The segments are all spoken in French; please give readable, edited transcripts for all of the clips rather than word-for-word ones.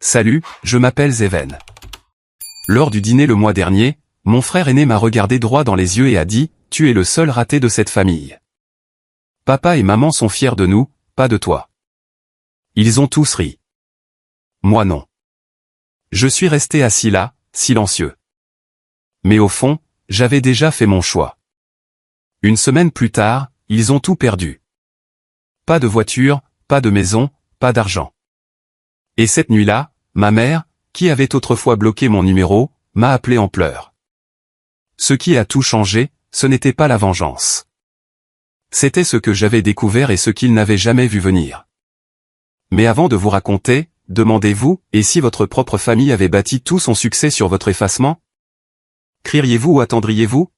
Salut, je m'appelle Zeven. Lors du dîner le mois dernier, mon frère aîné m'a regardé droit dans les yeux et a dit, « Tu es le seul raté de cette famille. Papa et maman sont fiers de nous, pas de toi. » Ils ont tous ri. Moi non. Je suis resté assis là, silencieux. Mais au fond, j'avais déjà fait mon choix. Une semaine plus tard, ils ont tout perdu. Pas de voiture, pas de maison, pas d'argent. Et cette nuit-là, ma mère, qui avait autrefois bloqué mon numéro, m'a appelé en pleurs. Ce qui a tout changé, ce n'était pas la vengeance. C'était ce que j'avais découvert et ce qu'ils n'avaient jamais vu venir. Mais avant de vous raconter, demandez-vous, et si votre propre famille avait bâti tout son succès sur votre effacement? Crieriez-vous ou attendriez-vous?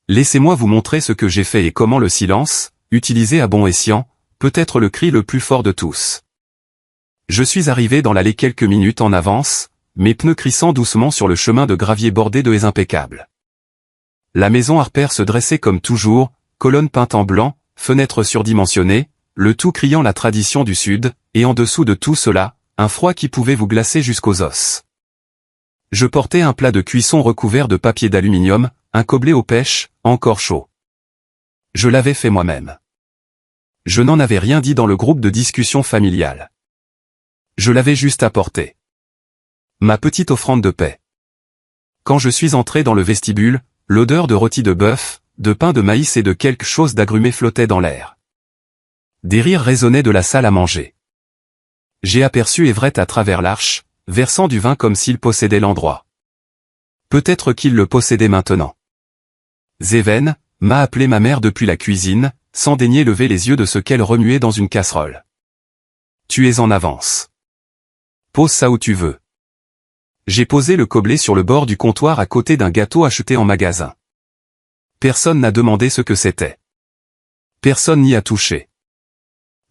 Laissez-moi vous montrer ce que j'ai fait et comment le silence, utilisé à bon escient, peut être le cri le plus fort de tous. Je suis arrivé dans l'allée quelques minutes en avance, mes pneus crissant doucement sur le chemin de gravier bordé de haies impeccables. La maison Harper se dressait comme toujours, colonne peinte en blanc, fenêtres surdimensionnées, le tout criant la tradition du Sud, et en dessous de tout cela, un froid qui pouvait vous glacer jusqu'aux os. Je portais un plat de cuisson recouvert de papier d'aluminium, un gobelet aux pêches, encore chaud. Je l'avais fait moi-même. Je n'en avais rien dit dans le groupe de discussion familiale. Je l'avais juste apporté. Ma petite offrande de paix. Quand je suis entré dans le vestibule, l'odeur de rôti de bœuf, de pain de maïs et de quelque chose d'agrumé flottait dans l'air. Des rires résonnaient de la salle à manger. J'ai aperçu Everett à travers l'arche, versant du vin comme s'il possédait l'endroit. Peut-être qu'il le possédait maintenant. Zeven, m'a appelé ma mère depuis la cuisine, sans daigner lever les yeux de ce qu'elle remuait dans une casserole. Tu es en avance. Pose ça où tu veux. J'ai posé le gobelet sur le bord du comptoir à côté d'un gâteau acheté en magasin. Personne n'a demandé ce que c'était. Personne n'y a touché.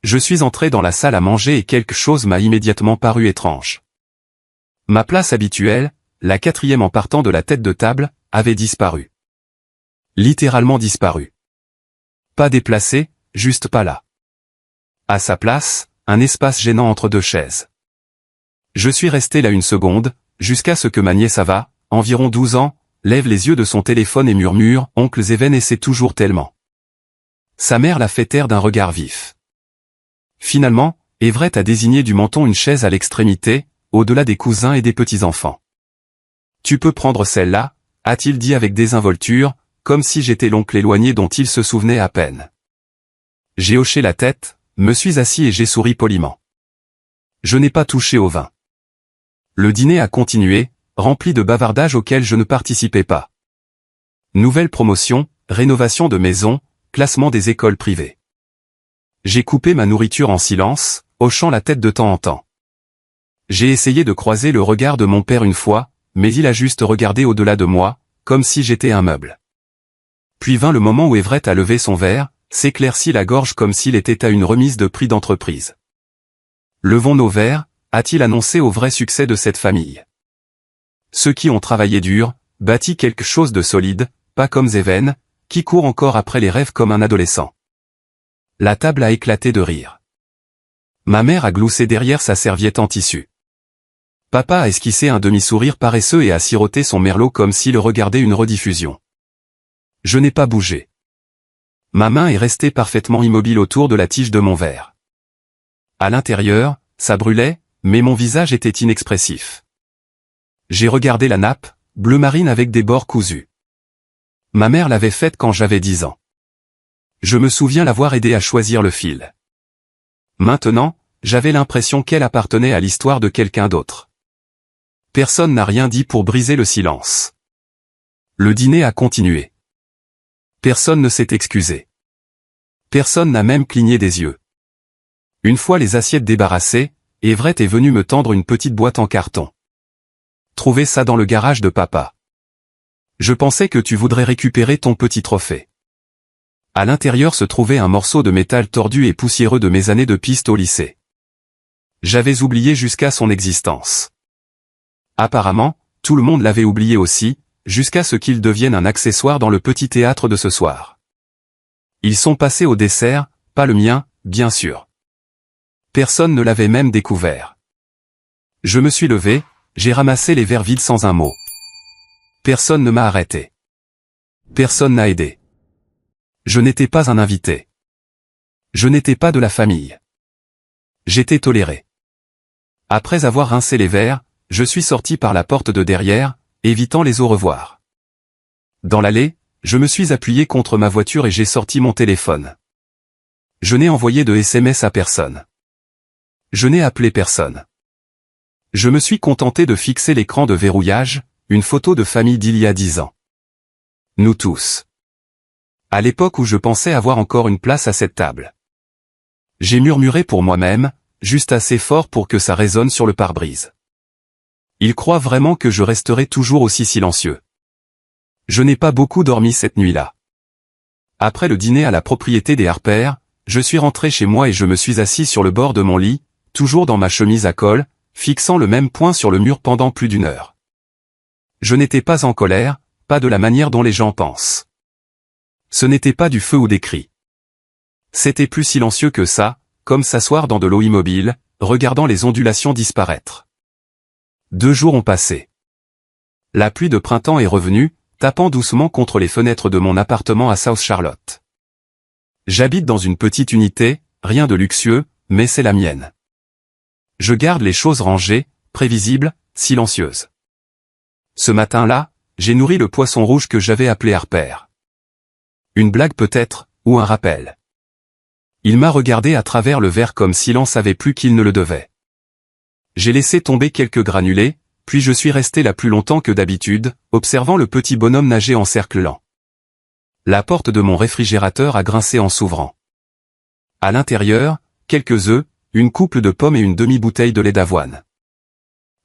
Je suis entré dans la salle à manger et quelque chose m'a immédiatement paru étrange. Ma place habituelle, la 4e en partant de la tête de table, avait disparu. Littéralement disparu. Pas déplacé, juste pas là. À sa place, un espace gênant entre deux chaises. Je suis resté là une seconde, jusqu'à ce que ma nièce Ava, environ 12 ans, lève les yeux de son téléphone et murmure « Oncle Zeven essaie toujours tellement ». Sa mère l'a fait taire d'un regard vif. Finalement, Everett a désigné du menton une chaise à l'extrémité, au-delà des cousins et des petits-enfants. « Tu peux prendre celle-là » a-t-il dit avec désinvolture, comme si j'étais l'oncle éloigné dont il se souvenait à peine. J'ai hoché la tête, me suis assis et j'ai souri poliment. Je n'ai pas touché au vin. Le dîner a continué, rempli de bavardages auxquels je ne participais pas. Nouvelle promotion, rénovation de maison, classement des écoles privées. J'ai coupé ma nourriture en silence, hochant la tête de temps en temps. J'ai essayé de croiser le regard de mon père une fois, mais il a juste regardé au-delà de moi, comme si j'étais un meuble. Puis vint le moment où Everett a levé son verre, s'éclaircit la gorge comme s'il était à une remise de prix d'entreprise. Levons nos verres, a-t-il annoncé au vrai succès de cette famille. Ceux qui ont travaillé dur, bâti quelque chose de solide, pas comme Zeven, qui court encore après les rêves comme un adolescent. La table a éclaté de rire. Ma mère a gloussé derrière sa serviette en tissu. Papa a esquissé un demi-sourire paresseux et a siroté son merlot comme s'il regardait une rediffusion. Je n'ai pas bougé. Ma main est restée parfaitement immobile autour de la tige de mon verre. À l'intérieur, ça brûlait, mais mon visage était inexpressif. J'ai regardé la nappe, bleu marine avec des bords cousus. Ma mère l'avait faite quand j'avais 10 ans. Je me souviens l'avoir aidée à choisir le fil. Maintenant, j'avais l'impression qu'elle appartenait à l'histoire de quelqu'un d'autre. Personne n'a rien dit pour briser le silence. Le dîner a continué. Personne ne s'est excusé. Personne n'a même cligné des yeux. Une fois les assiettes débarrassées, Everett est venu me tendre une petite boîte en carton. Trouvez ça dans le garage de papa. Je pensais que tu voudrais récupérer ton petit trophée. À l'intérieur se trouvait un morceau de métal tordu et poussiéreux de mes années de piste au lycée. J'avais oublié jusqu'à son existence. Apparemment, tout le monde l'avait oublié aussi, jusqu'à ce qu'il devienne un accessoire dans le petit théâtre de ce soir. Ils sont passés au dessert, pas le mien, bien sûr. Personne ne l'avait même découvert. Je me suis levé, j'ai ramassé les verres vides sans un mot. Personne ne m'a arrêté. Personne n'a aidé. Je n'étais pas un invité. Je n'étais pas de la famille. J'étais toléré. Après avoir rincé les verres, je suis sorti par la porte de derrière, évitant les au revoir. Dans l'allée, je me suis appuyé contre ma voiture et j'ai sorti mon téléphone. Je n'ai envoyé de SMS à personne. Je n'ai appelé personne. Je me suis contenté de fixer l'écran de verrouillage, une photo de famille d'il y a 10 ans. Nous tous. À l'époque où je pensais avoir encore une place à cette table. J'ai murmuré pour moi-même, juste assez fort pour que ça résonne sur le pare-brise. Il croit vraiment que je resterai toujours aussi silencieux. Je n'ai pas beaucoup dormi cette nuit-là. Après le dîner à la propriété des Harper, je suis rentré chez moi et je me suis assis sur le bord de mon lit, toujours dans ma chemise à col, fixant le même point sur le mur pendant plus d'1 heure. Je n'étais pas en colère, pas de la manière dont les gens pensent. Ce n'était pas du feu ou des cris. C'était plus silencieux que ça, comme s'asseoir dans de l'eau immobile, regardant les ondulations disparaître. 2 jours ont passé. La pluie de printemps est revenue, tapant doucement contre les fenêtres de mon appartement à South Charlotte. J'habite dans une petite unité, rien de luxueux, mais c'est la mienne. Je garde les choses rangées, prévisibles, silencieuses. Ce matin-là, j'ai nourri le poisson rouge que j'avais appelé Harper. Une blague peut-être, ou un rappel. Il m'a regardé à travers le verre comme s'il en savait plus qu'il ne le devait. J'ai laissé tomber quelques granulés, puis je suis resté là plus longtemps que d'habitude, observant le petit bonhomme nager en cercle lent. La porte de mon réfrigérateur a grincé en s'ouvrant. À l'intérieur, quelques œufs, une couple de pommes et une demi-bouteille de lait d'avoine.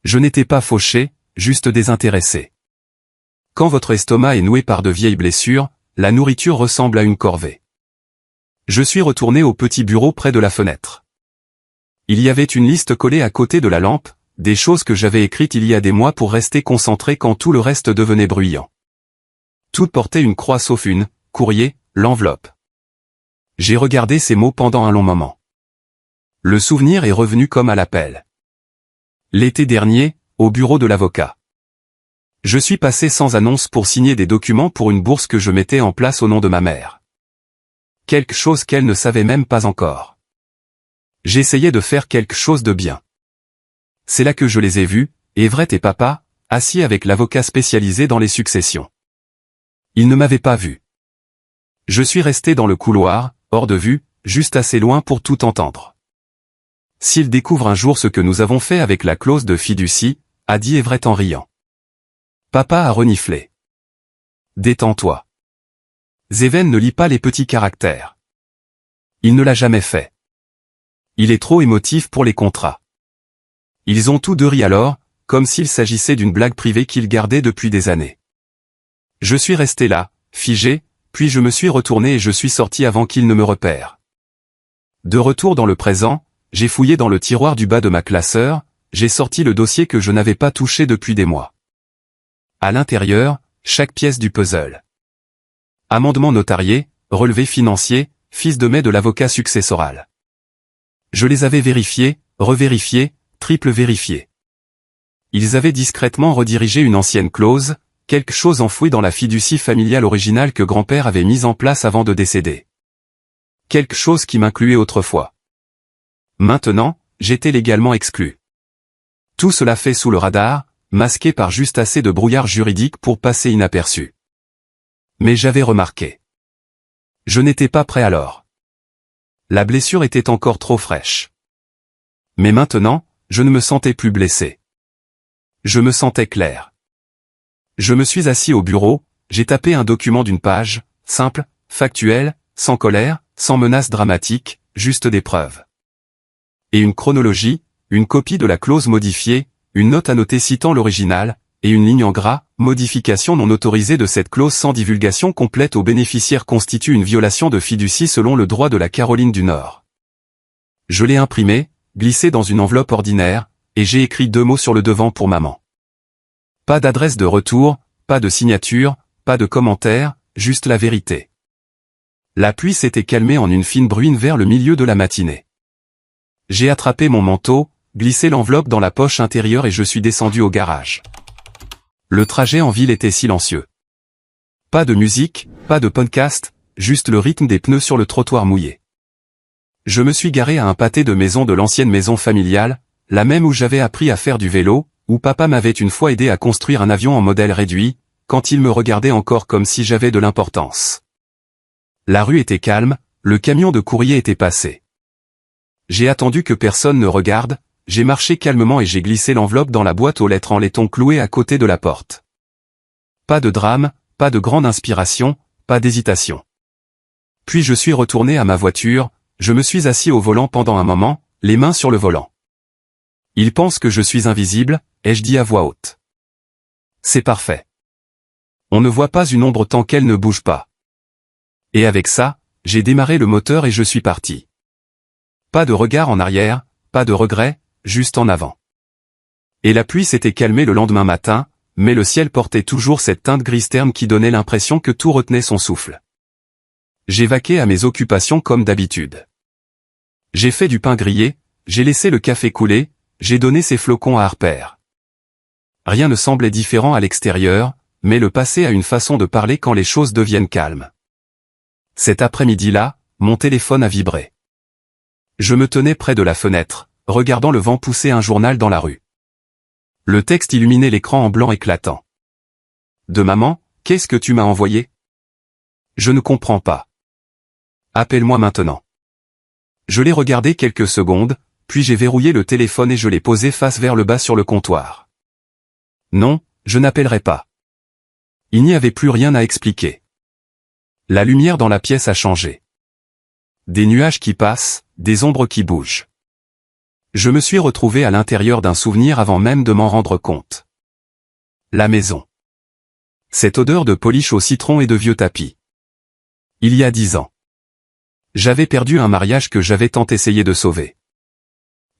Je n'étais pas fauché, juste désintéressé. Quand votre estomac est noué par de vieilles blessures, la nourriture ressemble à une corvée. Je suis retourné au petit bureau près de la fenêtre. Il y avait une liste collée à côté de la lampe, des choses que j'avais écrites il y a des mois pour rester concentré quand tout le reste devenait bruyant. Toutes portaient une croix sauf une, courrier, l'enveloppe. J'ai regardé ces mots pendant un long moment. Le souvenir est revenu comme à l'appel. L'été dernier, au bureau de l'avocat. Je suis passé sans annonce pour signer des documents pour une bourse que je mettais en place au nom de ma mère. Quelque chose qu'elle ne savait même pas encore. J'essayais de faire quelque chose de bien. C'est là que je les ai vus, Everett et papa, assis avec l'avocat spécialisé dans les successions. Ils ne m'avaient pas vu. Je suis resté dans le couloir, hors de vue, juste assez loin pour tout entendre. S'ils découvrent un jour ce que nous avons fait avec la clause de fiducie, a dit Everett en riant. Papa a reniflé. Détends-toi. Zéven ne lit pas les petits caractères. Il ne l'a jamais fait. Il est trop émotif pour les contrats. Ils ont tous deux ri alors, comme s'il s'agissait d'une blague privée qu'ils gardaient depuis des années. Je suis resté là, figé, puis je me suis retourné et je suis sorti avant qu'ils ne me repèrent. De retour dans le présent, j'ai fouillé dans le tiroir du bas de ma classeur, j'ai sorti le dossier que je n'avais pas touché depuis des mois. À l'intérieur, chaque pièce du puzzle. Amendement notarié, relevé financier, fils de mai de l'avocat successoral. Je les avais vérifiés, revérifiés, triple vérifiés. Ils avaient discrètement redirigé une ancienne clause, quelque chose enfoui dans la fiducie familiale originale que grand-père avait mise en place avant de décéder. Quelque chose qui m'incluait autrefois. Maintenant, j'étais légalement exclu. Tout cela fait sous le radar, masqué par juste assez de brouillard juridique pour passer inaperçu. Mais j'avais remarqué. Je n'étais pas prêt alors. La blessure était encore trop fraîche. Mais maintenant, je ne me sentais plus blessé. Je me sentais clair. Je me suis assis au bureau, j'ai tapé un document d'1 page, simple, factuel, sans colère, sans menace dramatique, juste des preuves. Et une chronologie, une copie de la clause modifiée, une note annotée citant l'original, et une ligne en gras, modification non autorisée de cette clause sans divulgation complète aux bénéficiaires constitue une violation de fiducie selon le droit de la Caroline du Nord. Je l'ai imprimé, glissé dans une enveloppe ordinaire, et j'ai écrit 2 mots sur le devant pour maman. Pas d'adresse de retour, pas de signature, pas de commentaire, juste la vérité. La pluie s'était calmée en une fine bruine vers le milieu de la matinée. J'ai attrapé mon manteau, glissé l'enveloppe dans la poche intérieure et je suis descendu au garage. Le trajet en ville était silencieux. Pas de musique, pas de podcast, juste le rythme des pneus sur le trottoir mouillé. Je me suis garé à un pâté de maison de l'ancienne maison familiale, la même où j'avais appris à faire du vélo, où papa m'avait une fois aidé à construire un avion en modèle réduit, quand il me regardait encore comme si j'avais de l'importance. La rue était calme, le camion de courrier était passé. J'ai attendu que personne ne regarde, j'ai marché calmement et j'ai glissé l'enveloppe dans la boîte aux lettres en laiton clouée à côté de la porte. Pas de drame, pas de grande inspiration, pas d'hésitation. Puis je suis retourné à ma voiture, je me suis assis au volant pendant un moment, les mains sur le volant. Il pense que je suis invisible, ai-je dit à voix haute. C'est parfait. On ne voit pas une ombre tant qu'elle ne bouge pas. Et avec ça, j'ai démarré le moteur et je suis parti. Pas de regard en arrière, pas de regret, juste en avant. Et la pluie s'était calmée le lendemain matin, mais le ciel portait toujours cette teinte grise terne qui donnait l'impression que tout retenait son souffle. J'ai vaqué à mes occupations comme d'habitude. J'ai fait du pain grillé, j'ai laissé le café couler, j'ai donné ses flocons à Harper. Rien ne semblait différent à l'extérieur, mais le passé a une façon de parler quand les choses deviennent calmes. Cet après-midi-là, mon téléphone a vibré. Je me tenais près de la fenêtre, regardant le vent pousser un journal dans la rue. Le texte illuminait l'écran en blanc éclatant. De maman, qu'est-ce que tu m'as envoyé? Je ne comprends pas. Appelle-moi maintenant. Je l'ai regardé quelques secondes, puis j'ai verrouillé le téléphone et je l'ai posé face vers le bas sur le comptoir. Non, je n'appellerai pas. Il n'y avait plus rien à expliquer. La lumière dans la pièce a changé. Des nuages qui passent, des ombres qui bougent. Je me suis retrouvé à l'intérieur d'un souvenir avant même de m'en rendre compte. La maison. Cette odeur de polish au citron et de vieux tapis. Il y a 10 ans. J'avais perdu un mariage que j'avais tant essayé de sauver.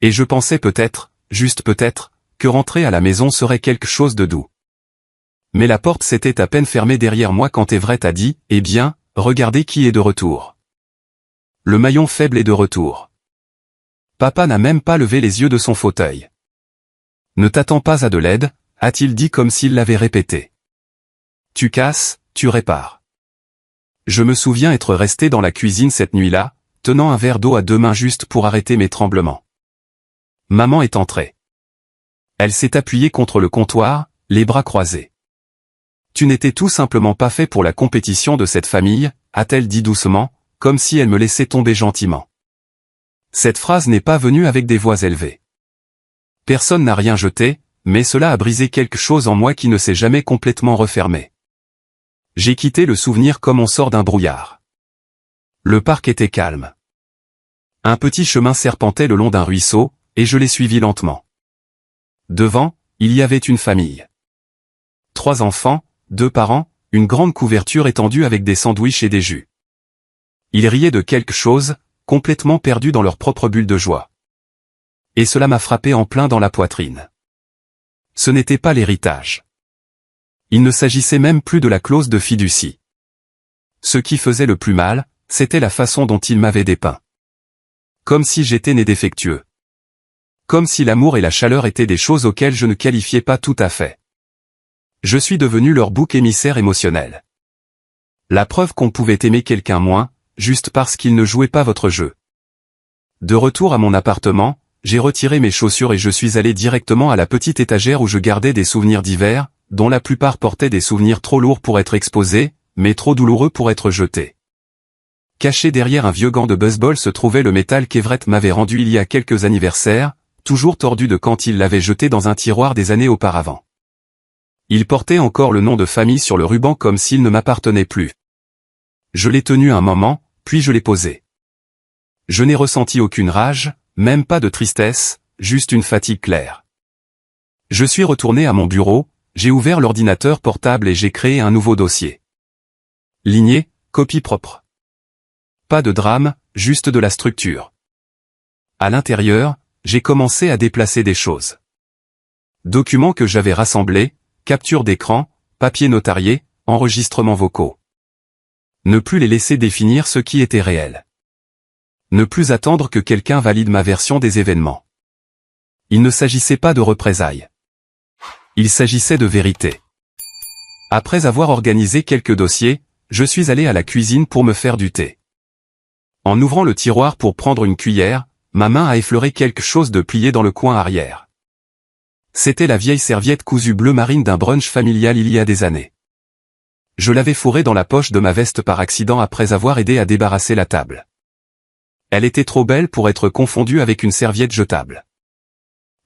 Et je pensais peut-être, juste peut-être, que rentrer à la maison serait quelque chose de doux. Mais la porte s'était à peine fermée derrière moi quand Everett a dit « Eh bien, regardez qui est de retour. » Le maillon faible est de retour. Papa n'a même pas levé les yeux de son fauteuil. « Ne t'attends pas à de l'aide, a-t-il dit comme s'il l'avait répété. Tu casses, tu répares. Je me souviens être resté dans la cuisine cette nuit-là, tenant un verre d'eau à 2 mains juste pour arrêter mes tremblements. Maman est entrée. Elle s'est appuyée contre le comptoir, les bras croisés. Tu n'étais tout simplement pas fait pour la compétition de cette famille, a-t-elle dit doucement, comme si elle me laissait tomber gentiment. Cette phrase n'est pas venue avec des voix élevées. Personne n'a rien jeté, mais cela a brisé quelque chose en moi qui ne s'est jamais complètement refermé. J'ai quitté le souvenir comme on sort d'un brouillard. Le parc était calme. Un petit chemin serpentait le long d'un ruisseau, et je l'ai suivi lentement. Devant, il y avait une famille. 3 enfants, 2 parents, une grande couverture étendue avec des sandwichs et des jus. Ils riaient de quelque chose, complètement perdus dans leur propre bulle de joie. Et cela m'a frappé en plein dans la poitrine. Ce n'était pas l'héritage. Il ne s'agissait même plus de la clause de fiducie. Ce qui faisait le plus mal, c'était la façon dont ils m'avaient dépeint. Comme si j'étais né défectueux. Comme si l'amour et la chaleur étaient des choses auxquelles je ne qualifiais pas tout à fait. Je suis devenu leur bouc émissaire émotionnel. La preuve qu'on pouvait aimer quelqu'un moins, juste parce qu'il ne jouait pas votre jeu. De retour à mon appartement, j'ai retiré mes chaussures et je suis allé directement à la petite étagère où je gardais des souvenirs divers, dont la plupart portaient des souvenirs trop lourds pour être exposés, mais trop douloureux pour être jetés. Caché derrière un vieux gant de baseball se trouvait le métal qu'Everett m'avait rendu il y a quelques anniversaires, toujours tordu de quand il l'avait jeté dans un tiroir des années auparavant. Il portait encore le nom de famille sur le ruban comme s'il ne m'appartenait plus. Je l'ai tenu un moment, puis je l'ai posé. Je n'ai ressenti aucune rage, même pas de tristesse, juste une fatigue claire. Je suis retourné à mon bureau, j'ai ouvert l'ordinateur portable et j'ai créé un nouveau dossier. Lignée, copie propre. Pas de drame, juste de la structure. À l'intérieur, j'ai commencé à déplacer des choses. Documents que j'avais rassemblés, capture d'écran, papier notarié, enregistrements vocaux. Ne plus les laisser définir ce qui était réel. Ne plus attendre que quelqu'un valide ma version des événements. Il ne s'agissait pas de représailles. Il s'agissait de vérité. Après avoir organisé quelques dossiers, je suis allé à la cuisine pour me faire du thé. En ouvrant le tiroir pour prendre une cuillère, ma main a effleuré quelque chose de plié dans le coin arrière. C'était la vieille serviette cousue bleu marine d'un brunch familial il y a des années. Je l'avais fourrée dans la poche de ma veste par accident après avoir aidé à débarrasser la table. Elle était trop belle pour être confondue avec une serviette jetable.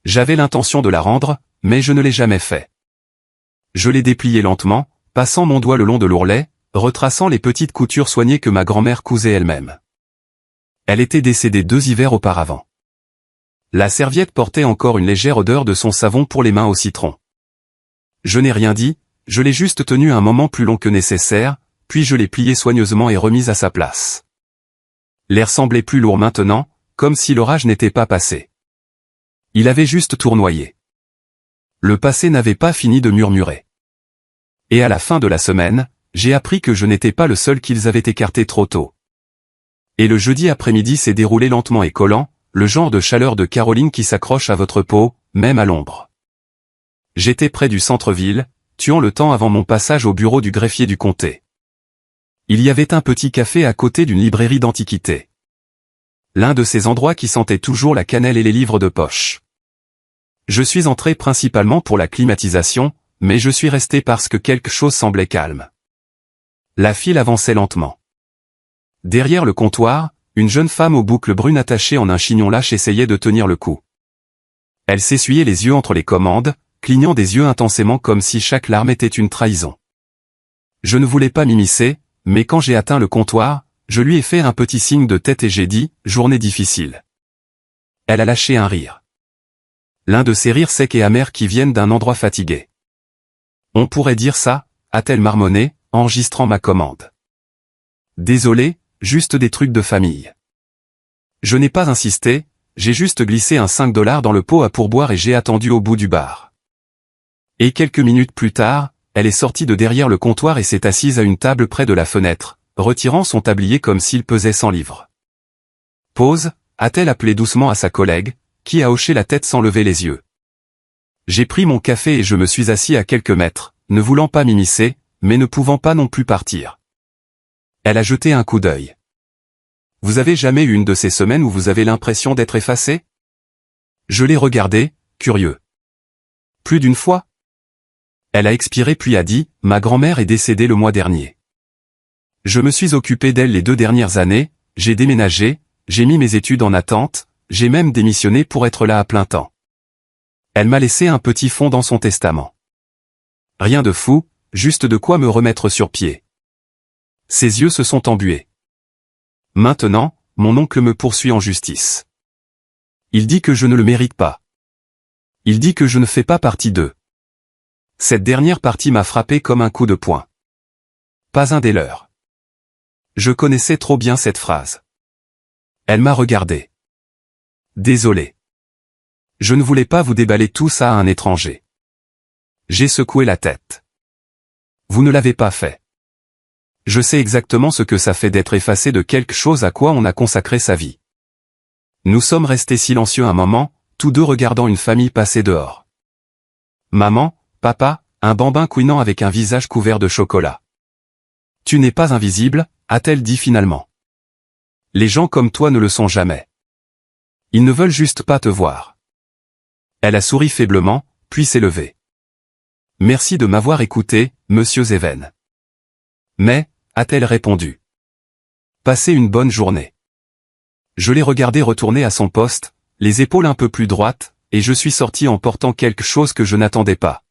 J'avais l'intention de la rendre, mais je ne l'ai jamais fait. Je l'ai dépliée lentement, passant mon doigt le long de l'ourlet, retraçant les petites coutures soignées que ma grand-mère cousait elle-même. Elle était décédée 2 hivers auparavant. La serviette portait encore une légère odeur de son savon pour les mains au citron. Je n'ai rien dit, je l'ai juste tenue un moment plus long que nécessaire, puis je l'ai pliée soigneusement et remise à sa place. L'air semblait plus lourd maintenant, comme si l'orage n'était pas passé. Il avait juste tournoyé. Le passé n'avait pas fini de murmurer. Et à la fin de la semaine, j'ai appris que je n'étais pas le seul qu'ils avaient écarté trop tôt. Et le jeudi après-midi s'est déroulé lentement et collant, le genre de chaleur de Caroline qui s'accroche à votre peau, même à l'ombre. J'étais près du centre-ville, tuant le temps avant mon passage au bureau du greffier du comté. Il y avait un petit café à côté d'une librairie d'antiquités. L'un de ces endroits qui sentaient toujours la cannelle et les livres de poche. Je suis entré principalement pour la climatisation, mais je suis resté parce que quelque chose semblait calme. La file avançait lentement. Derrière le comptoir, une jeune femme aux boucles brunes attachées en un chignon lâche essayait de tenir le coup. Elle s'essuyait les yeux entre les commandes, clignant des yeux intensément comme si chaque larme était une trahison. Je ne voulais pas m'immiscer, mais quand j'ai atteint le comptoir, je lui ai fait un petit signe de tête et j'ai dit « Journée difficile ». Elle a lâché un rire. L'un de ces rires secs et amers qui viennent d'un endroit fatigué. On pourrait dire ça, a-t-elle marmonné, enregistrant ma commande. Désolé, juste des trucs de famille. Je n'ai pas insisté, j'ai juste glissé un 5 $ dans le pot à pourboire et j'ai attendu au bout du bar. Et quelques minutes plus tard, elle est sortie de derrière le comptoir et s'est assise à une table près de la fenêtre, retirant son tablier comme s'il pesait 100 livres. Pause, a-t-elle appelé doucement à sa collègue, qui a hoché la tête sans lever les yeux. J'ai pris mon café et je me suis assis à quelques mètres, ne voulant pas m'immiscer, mais ne pouvant pas non plus partir. Elle a jeté un coup d'œil. Vous avez jamais eu une de ces semaines où vous avez l'impression d'être effacé? Je l'ai regardée, curieux. Plus d'une fois? Elle a expiré puis a dit, ma grand-mère est décédée le mois dernier. Je me suis occupé d'elle les 2 dernières années, j'ai déménagé, j'ai mis mes études en attente, j'ai même démissionné pour être là à plein temps. Elle m'a laissé un petit fonds dans son testament. Rien de fou, juste de quoi me remettre sur pied. Ses yeux se sont embués. Maintenant, mon oncle me poursuit en justice. Il dit que je ne le mérite pas. Il dit que je ne fais pas partie d'eux. Cette dernière partie m'a frappé comme un coup de poing. Pas un des leurs. Je connaissais trop bien cette phrase. Elle m'a regardé. Désolé. Je ne voulais pas vous déballer tout ça à un étranger. J'ai secoué la tête. Vous ne l'avez pas fait. Je sais exactement ce que ça fait d'être effacé de quelque chose à quoi on a consacré sa vie. Nous sommes restés silencieux un moment, tous deux regardant une famille passer dehors. Maman, papa, un bambin couinant avec un visage couvert de chocolat. Tu n'es pas invisible, a-t-elle dit finalement. Les gens comme toi ne le sont jamais. Ils ne veulent juste pas te voir. Elle a souri faiblement, puis s'est levée. Merci de m'avoir écouté, monsieur Zeven. Mais, a-t-elle répondu. Passez une bonne journée. Je l'ai regardé retourner à son poste, les épaules un peu plus droites, et je suis sorti en portant quelque chose que je n'attendais pas.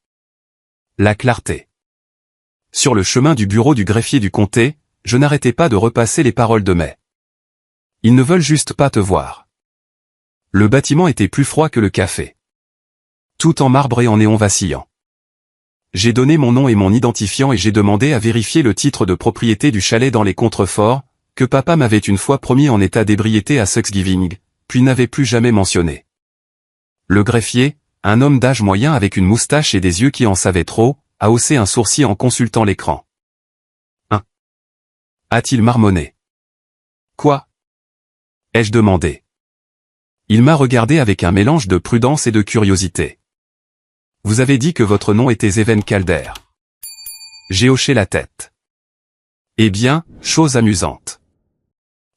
La clarté. Sur le chemin du bureau du greffier du comté, je n'arrêtais pas de repasser les paroles de mai. Ils ne veulent juste pas te voir. Le bâtiment était plus froid que le café. Tout en marbre et en néon vacillant. J'ai donné mon nom et mon identifiant et j'ai demandé à vérifier le titre de propriété du chalet dans les contreforts, que papa m'avait une fois promis en état d'ébriété à Thanksgiving, puis n'avait plus jamais mentionné. Le greffier, un homme d'âge moyen avec une moustache et des yeux qui en savaient trop, a haussé un sourcil en consultant l'écran. Hein? A-t-il marmonné. Quoi? Ai-je demandé. Il m'a regardé avec un mélange de prudence et de curiosité. Vous avez dit que votre nom était Zéven Calder. J'ai hoché la tête. Eh bien, chose amusante.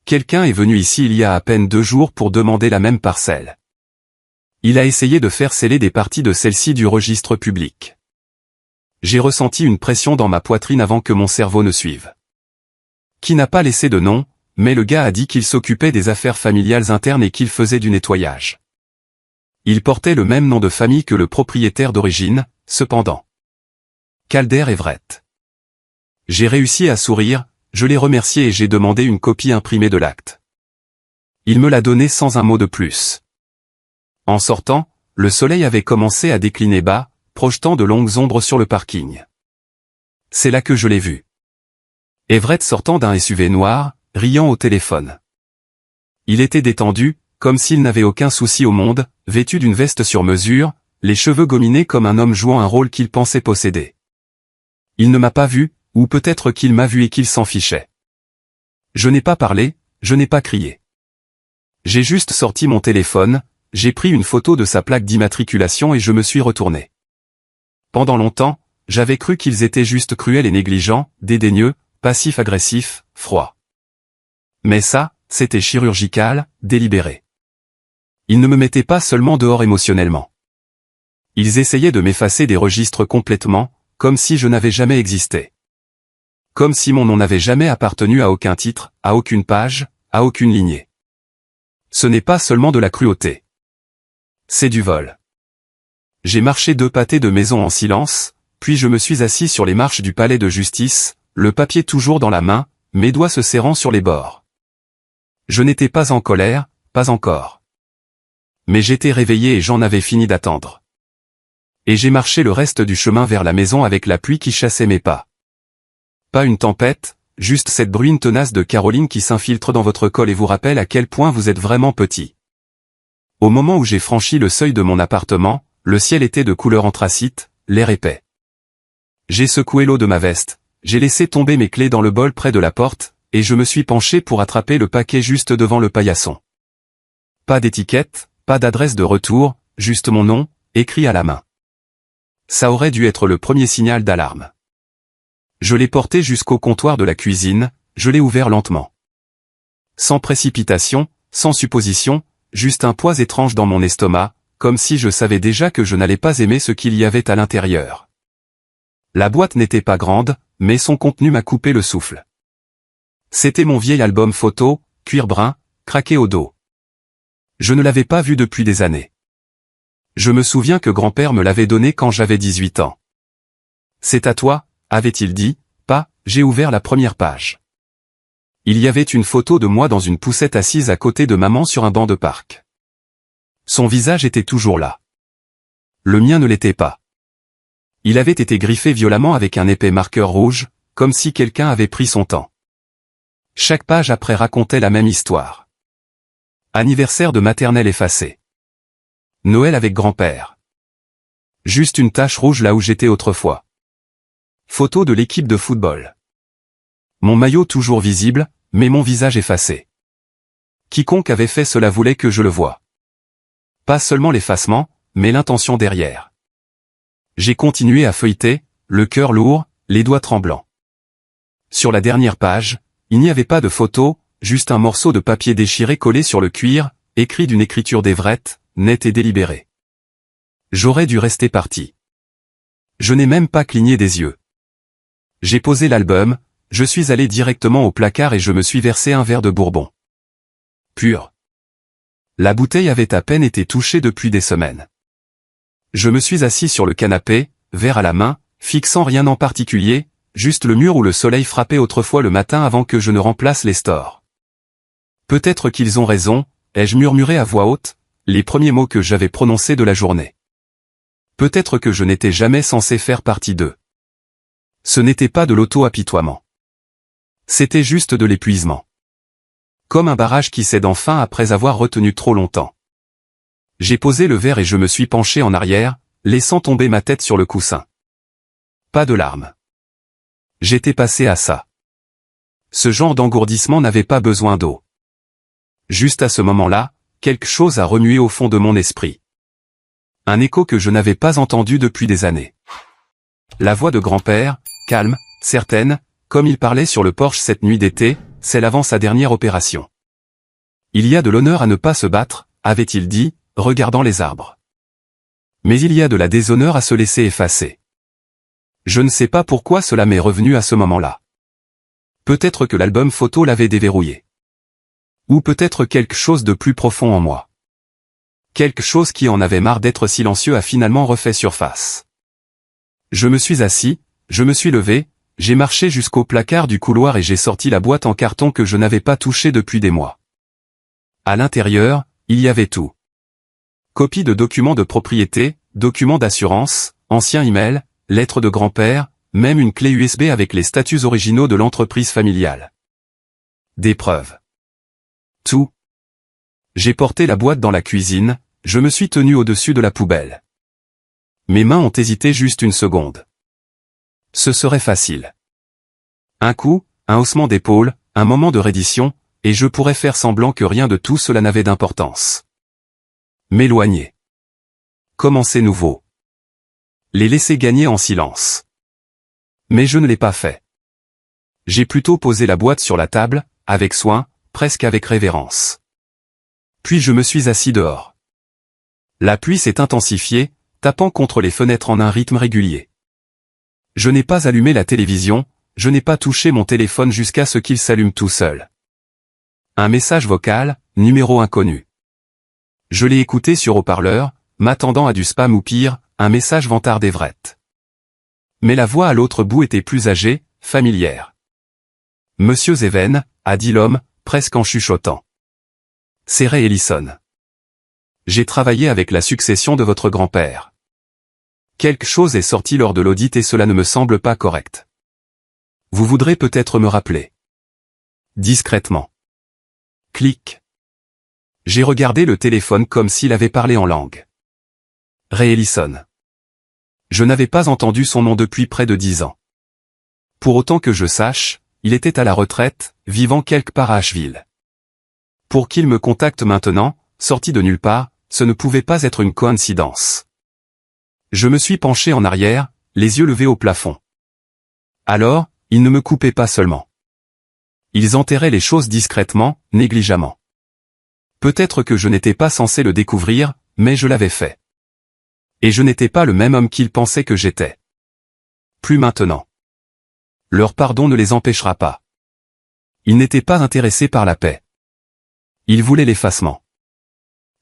Quelqu'un est venu ici il y a à peine 2 jours pour demander la même parcelle. Il a essayé de faire sceller des parties de celle-ci du registre public. J'ai ressenti une pression dans ma poitrine avant que mon cerveau ne suive. Qui n'a pas laissé de nom, mais le gars a dit qu'il s'occupait des affaires familiales internes et qu'il faisait du nettoyage. Il portait le même nom de famille que le propriétaire d'origine, cependant. Calder Everett. J'ai réussi à sourire, je l'ai remercié et j'ai demandé une copie imprimée de l'acte. Il me l'a donné sans un mot de plus. En sortant, le soleil avait commencé à décliner bas, projetant de longues ombres sur le parking. C'est là que je l'ai vu. Everett sortant d'un SUV noir, riant au téléphone. Il était détendu, comme s'il n'avait aucun souci au monde, vêtu d'une veste sur mesure, les cheveux gominés comme un homme jouant un rôle qu'il pensait posséder. Il ne m'a pas vu, ou peut-être qu'il m'a vu et qu'il s'en fichait. Je n'ai pas parlé, je n'ai pas crié. J'ai juste sorti mon téléphone, j'ai pris une photo de sa plaque d'immatriculation et je me suis retourné. Pendant longtemps, j'avais cru qu'ils étaient juste cruels et négligents, dédaigneux, passifs-agressifs, froids. Mais ça, c'était chirurgical, délibéré. Ils ne me mettaient pas seulement dehors émotionnellement. Ils essayaient de m'effacer des registres complètement, comme si je n'avais jamais existé. Comme si mon nom n'avait jamais appartenu à aucun titre, à aucune page, à aucune lignée. Ce n'est pas seulement de la cruauté. C'est du vol. J'ai marché 2 pâtés de maison en silence, puis je me suis assis sur les marches du palais de justice, le papier toujours dans la main, mes doigts se serrant sur les bords. Je n'étais pas en colère, pas encore. Mais j'étais réveillé et j'en avais fini d'attendre. Et j'ai marché le reste du chemin vers la maison avec la pluie qui chassait mes pas. Pas une tempête, juste cette bruine tenace de Caroline qui s'infiltre dans votre col et vous rappelle à quel point vous êtes vraiment petit. Au moment où j'ai franchi le seuil de mon appartement, le ciel était de couleur anthracite, l'air épais. J'ai secoué l'eau de ma veste, j'ai laissé tomber mes clés dans le bol près de la porte, et je me suis penché pour attraper le paquet juste devant le paillasson. Pas d'étiquette, pas d'adresse de retour, juste mon nom, écrit à la main. Ça aurait dû être le premier signal d'alarme. Je l'ai porté jusqu'au comptoir de la cuisine, je l'ai ouvert lentement. Sans précipitation, sans supposition, juste un poids étrange dans mon estomac, comme si je savais déjà que je n'allais pas aimer ce qu'il y avait à l'intérieur. La boîte n'était pas grande, mais son contenu m'a coupé le souffle. C'était mon vieil album photo, cuir brun, craqué au dos. Je ne l'avais pas vu depuis des années. Je me souviens que grand-père me l'avait donné quand j'avais 18 ans. C'est à toi, avait-il dit, pas, j'ai ouvert la première page. Il y avait une photo de moi dans une poussette assise à côté de maman sur un banc de parc. Son visage était toujours là. Le mien ne l'était pas. Il avait été griffé violemment avec un épais marqueur rouge, comme si quelqu'un avait pris son temps. Chaque page après racontait la même histoire. Anniversaire de maternelle effacé. Noël avec grand-père. Juste une tache rouge là où j'étais autrefois. Photo de l'équipe de football. Mon maillot toujours visible, mais mon visage effacé. Quiconque avait fait cela voulait que je le voie. Pas seulement l'effacement, mais l'intention derrière. J'ai continué à feuilleter, le cœur lourd, les doigts tremblants. Sur la dernière page, il n'y avait pas de photo, juste un morceau de papier déchiré collé sur le cuir, écrit d'une écriture d'Everett, nette et délibérée. J'aurais dû rester parti. Je n'ai même pas cligné des yeux. J'ai posé l'album, je suis allé directement au placard et je me suis versé un verre de bourbon. Pur. La bouteille avait à peine été touchée depuis des semaines. Je me suis assis sur le canapé, verre à la main, fixant rien en particulier, juste le mur où le soleil frappait autrefois le matin avant que je ne remplace les stores. Peut-être qu'ils ont raison, ai-je murmuré à voix haute, les premiers mots que j'avais prononcés de la journée. Peut-être que je n'étais jamais censé faire partie d'eux. Ce n'était pas de l'auto-apitoiement. C'était juste de l'épuisement. Comme un barrage qui cède enfin après avoir retenu trop longtemps. J'ai posé le verre et je me suis penché en arrière, laissant tomber ma tête sur le coussin. Pas de larmes. J'étais passé à ça. Ce genre d'engourdissement n'avait pas besoin d'eau. Juste à ce moment-là, quelque chose a remué au fond de mon esprit. Un écho que je n'avais pas entendu depuis des années. La voix de grand-père, calme, certaine, comme il parlait sur le porche cette nuit d'été, c'est avant sa dernière opération. Il y a de l'honneur à ne pas se battre, avait-il dit, regardant les arbres. Mais il y a de la déshonneur à se laisser effacer. Je ne sais pas pourquoi cela m'est revenu à ce moment-là. Peut-être que l'album photo l'avait déverrouillé. Ou peut-être quelque chose de plus profond en moi. Quelque chose qui en avait marre d'être silencieux a finalement refait surface. Je me suis assis, je me suis levé, j'ai marché jusqu'au placard du couloir et j'ai sorti la boîte en carton que je n'avais pas touchée depuis des mois. À l'intérieur, il y avait tout. Copies de documents de propriété, documents d'assurance, anciens emails, lettres de grand-père, même une clé USB avec les statuts originaux de l'entreprise familiale. Des preuves. Tout. J'ai porté la boîte dans la cuisine, je me suis tenu au-dessus de la poubelle. Mes mains ont hésité juste une seconde. Ce serait facile. Un coup, un haussement d'épaule, un moment de reddition, et je pourrais faire semblant que rien de tout cela n'avait d'importance. M'éloigner. Commencer nouveau. Les laisser gagner en silence. Mais je ne l'ai pas fait. J'ai plutôt posé la boîte sur la table, avec soin, presque avec révérence. Puis je me suis assis dehors. La pluie s'est intensifiée, tapant contre les fenêtres en un rythme régulier. Je n'ai pas allumé la télévision, je n'ai pas touché mon téléphone jusqu'à ce qu'il s'allume tout seul. Un message vocal, numéro inconnu. Je l'ai écouté sur haut-parleur, m'attendant à du spam ou pire, un message vantard d'Everett. Mais la voix à l'autre bout était plus âgée, familière. « Monsieur Zeven », a dit l'homme, presque en chuchotant. « C'est Ray Ellison. J'ai travaillé avec la succession de votre grand-père. Quelque chose est sorti lors de l'audit et cela ne me semble pas correct. Vous voudrez peut-être me rappeler. » Discrètement. Clic. J'ai regardé le téléphone comme s'il avait parlé en langue. Ray Ellison. Je n'avais pas entendu son nom depuis près de 10 ans. Pour autant que je sache, il était à la retraite, vivant quelque part à Asheville. Pour qu'il me contacte maintenant, sorti de nulle part, ce ne pouvait pas être une coïncidence. Je me suis penché en arrière, les yeux levés au plafond. Alors, ils ne me coupaient pas seulement. Ils enterraient les choses discrètement, négligemment. Peut-être que je n'étais pas censé le découvrir, mais je l'avais fait. Et je n'étais pas le même homme qu'ils pensaient que j'étais. Plus maintenant. Leur pardon ne les empêchera pas. Ils n'étaient pas intéressés par la paix. Ils voulaient l'effacement.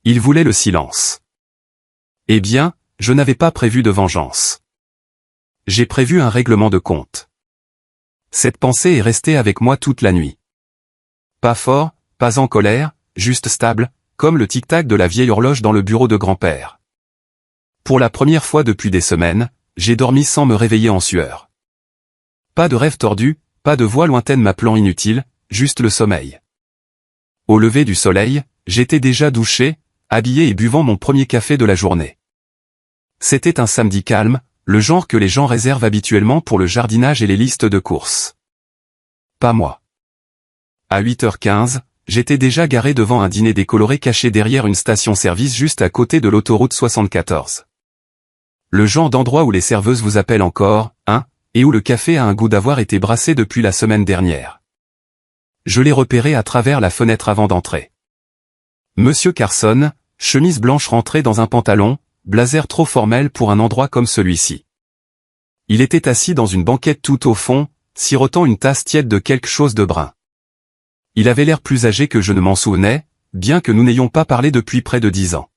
Ils voulaient le silence. Eh bien, je n'avais pas prévu de vengeance. J'ai prévu un règlement de compte. Cette pensée est restée avec moi toute la nuit. Pas fort, pas en colère, juste stable, comme le tic-tac de la vieille horloge dans le bureau de grand-père. Pour la première fois depuis des semaines, j'ai dormi sans me réveiller en sueur. Pas de rêve tordu, pas de voix lointaine m'appelant inutile, juste le sommeil. Au lever du soleil, j'étais déjà douché, habillé et buvant mon premier café de la journée. C'était un samedi calme, le genre que les gens réservent habituellement pour le jardinage et les listes de courses. Pas moi. À 8h15, j'étais déjà garé devant un dîner décoloré caché derrière une station-service juste à côté de l'autoroute 74. Le genre d'endroit où les serveuses vous appellent encore, hein, et où le café a un goût d'avoir été brassé depuis la semaine dernière. Je l'ai repéré à travers la fenêtre avant d'entrer. Monsieur Carson, chemise blanche rentrée dans un pantalon, blazer trop formel pour un endroit comme celui-ci. Il était assis dans une banquette tout au fond, sirotant une tasse tiède de quelque chose de brun. Il avait l'air plus âgé que je ne m'en souvenais, bien que nous n'ayons pas parlé depuis près de 10 ans.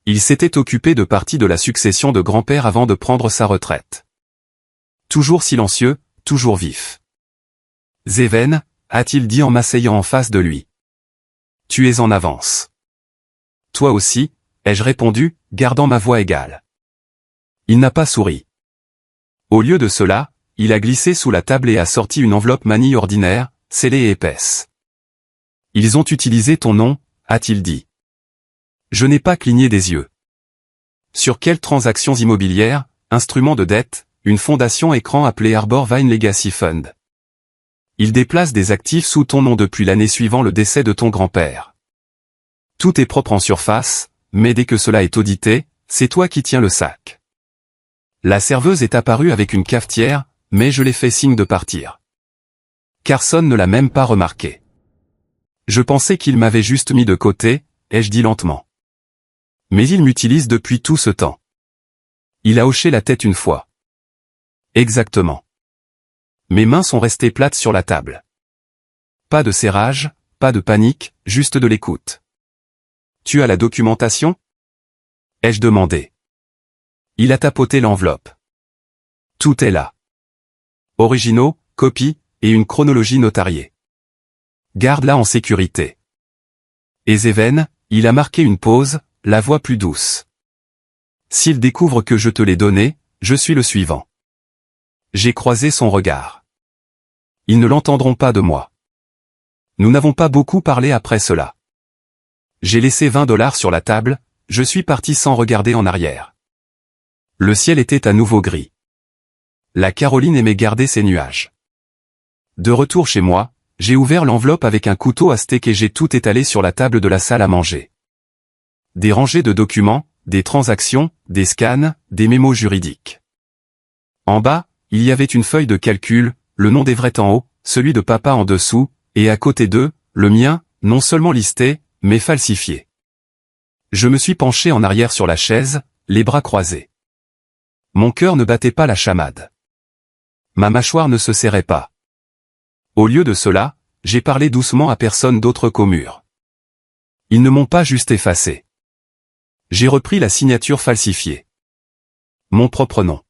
Il s'était occupé de partie de la succession de grand-père avant de prendre sa retraite. Toujours silencieux, toujours vif. « Zeven », a-t-il dit en m'asseyant en face de lui. « Tu es en avance. »« Toi aussi », ai-je répondu, gardant ma voix égale. Il n'a pas souri. Au lieu de cela, il a glissé sous la table et a sorti une enveloppe manille ordinaire, scellée et épaisse. « Ils ont utilisé ton nom », a-t-il dit. Je n'ai pas cligné des yeux. Sur quelles transactions immobilières, instruments de dette, une fondation écran appelée Arbor Vine Legacy Fund. Ils déplacent des actifs sous ton nom depuis l'année suivant le décès de ton grand-père. Tout est propre en surface, mais dès que cela est audité, c'est toi qui tiens le sac. La serveuse est apparue avec une cafetière, mais je l'ai fait signe de partir. Carson ne l'a même pas remarqué. Je pensais qu'il m'avait juste mis de côté, ai-je dit lentement. Mais il m'utilise depuis tout ce temps. Il a hoché la tête une fois. Exactement. Mes mains sont restées plates sur la table. Pas de serrage, pas de panique, juste de l'écoute. Tu as la documentation? Ai-je demandé. Il a tapoté l'enveloppe. Tout est là. Originaux, copies, et une chronologie notariée. Garde-la en sécurité. Et Zeven, il a marqué une pause, la voix plus douce. S'il découvre que je te l'ai donné, je suis le suivant. J'ai croisé son regard. Ils ne l'entendront pas de moi. Nous n'avons pas beaucoup parlé après cela. J'ai laissé $20 sur la table, je suis parti sans regarder en arrière. Le ciel était à nouveau gris. La Caroline aimait garder ses nuages. De retour chez moi, j'ai ouvert l'enveloppe avec un couteau à steak et j'ai tout étalé sur la table de la salle à manger. Des rangées de documents, des transactions, des scans, des mémos juridiques. En bas, il y avait une feuille de calcul, le nom d'Everett en haut, celui de papa en dessous, et à côté d'eux, le mien, non seulement listé, mais falsifié. Je me suis penché en arrière sur la chaise, les bras croisés. Mon cœur ne battait pas la chamade. Ma mâchoire ne se serrait pas. Au lieu de cela, j'ai parlé doucement à personne d'autre qu'au mur. Ils ne m'ont pas juste effacé. J'ai repris la signature falsifiée. Mon propre nom.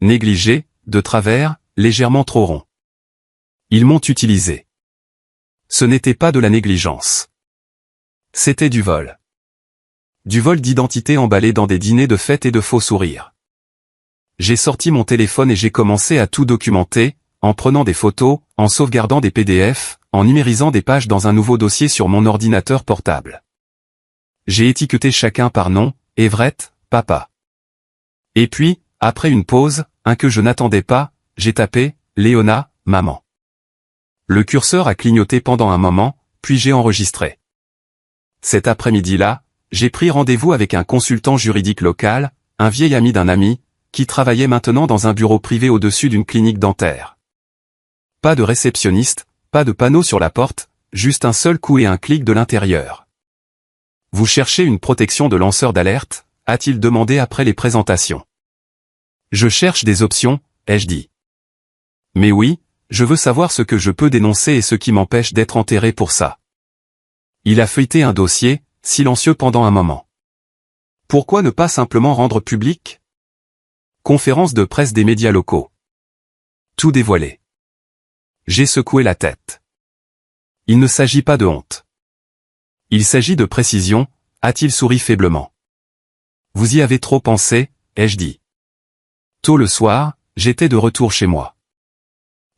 Négligé, de travers, légèrement trop rond. Ils m'ont utilisé. Ce n'était pas de la négligence. C'était du vol. Du vol d'identité emballé dans des dîners de fête et de faux sourires. J'ai sorti mon téléphone et j'ai commencé à tout documenter, en prenant des photos, en sauvegardant des PDF, en numérisant des pages dans un nouveau dossier sur mon ordinateur portable. J'ai étiqueté chacun par nom, Everett, papa. Et puis, après une pause, un que je n'attendais pas, j'ai tapé, Léona, maman. Le curseur a clignoté pendant un moment, puis j'ai enregistré. Cet après-midi-là, j'ai pris rendez-vous avec un consultant juridique local, un vieil ami d'un ami, qui travaillait maintenant dans un bureau privé au-dessus d'une clinique dentaire. Pas de réceptionniste, pas de panneau sur la porte, juste un seul coup et un clic de l'intérieur. Vous cherchez une protection de lanceur d'alerte, a-t-il demandé après les présentations. Je cherche des options, ai-je dit. Mais oui, je veux savoir ce que je peux dénoncer et ce qui m'empêche d'être enterré pour ça. Il a feuilleté un dossier, silencieux pendant un moment. Pourquoi ne pas simplement rendre public? Conférence de presse des médias locaux. Tout dévoilé. J'ai secoué la tête. Il ne s'agit pas de honte. Il s'agit de précision, a-t-il souri faiblement. Vous y avez trop pensé, ai-je dit. Tôt le soir, j'étais de retour chez moi.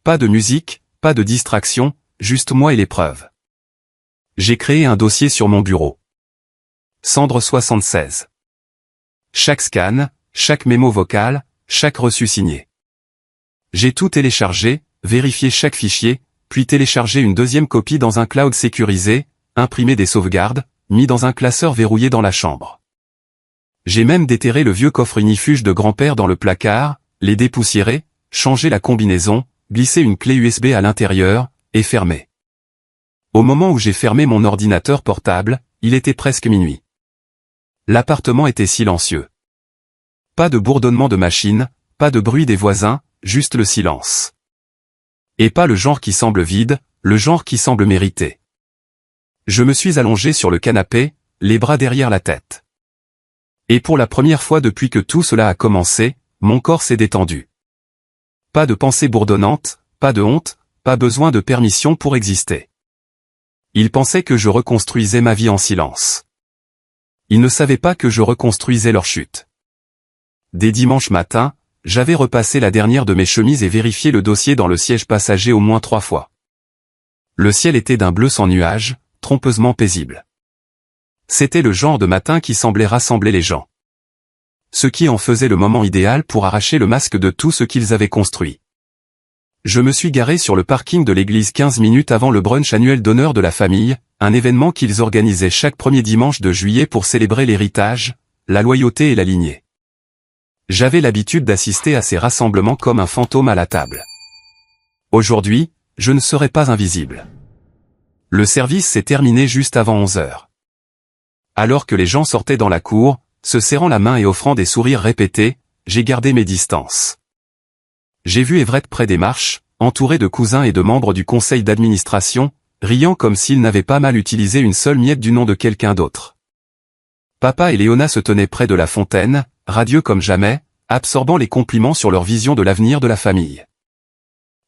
Pas de musique, pas de distraction, juste moi et l'épreuve. J'ai créé un dossier sur mon bureau. Cendre 76. Chaque scan, chaque mémo vocal, chaque reçu signé. J'ai tout téléchargé, vérifié chaque fichier, puis téléchargé une deuxième copie dans un cloud sécurisé, imprimé des sauvegardes, mis dans un classeur verrouillé dans la chambre. J'ai même déterré le vieux coffre unifuge de grand-père dans le placard, les dépoussiéré, changé la combinaison, glissé une clé USB à l'intérieur, et fermé. Au moment où j'ai fermé mon ordinateur portable, il était presque minuit. L'appartement était silencieux. Pas de bourdonnement de machine, pas de bruit des voisins, juste le silence. Et pas le genre qui semble vide, le genre qui semble mérité. Je me suis allongé sur le canapé, les bras derrière la tête. Et pour la première fois depuis que tout cela a commencé, mon corps s'est détendu. Pas de pensée bourdonnante, pas de honte, pas besoin de permission pour exister. Ils pensaient que je reconstruisais ma vie en silence. Ils ne savaient pas que je reconstruisais leur chute. Dès dimanche matin, j'avais repassé la dernière de mes chemises et vérifié le dossier dans le siège passager au moins 3 fois. Le ciel était d'un bleu sans nuages, trompeusement paisible. C'était le genre de matin qui semblait rassembler les gens. Ce qui en faisait le moment idéal pour arracher le masque de tout ce qu'ils avaient construit. Je me suis garé sur le parking de l'église 15 minutes avant le brunch annuel d'honneur de la famille, un événement qu'ils organisaient chaque premier dimanche de juillet pour célébrer l'héritage, la loyauté et la lignée. J'avais l'habitude d'assister à ces rassemblements comme un fantôme à la table. Aujourd'hui, je ne serai pas invisible. Le service s'est terminé juste avant 11 heures. Alors que les gens sortaient dans la cour, se serrant la main et offrant des sourires répétés, j'ai gardé mes distances. J'ai vu Everett près des marches, entouré de cousins et de membres du conseil d'administration, riant comme s'il n'avait pas mal utilisé une seule miette du nom de quelqu'un d'autre. Papa et Léona se tenaient près de la fontaine, radieux comme jamais, absorbant les compliments sur leur vision de l'avenir de la famille.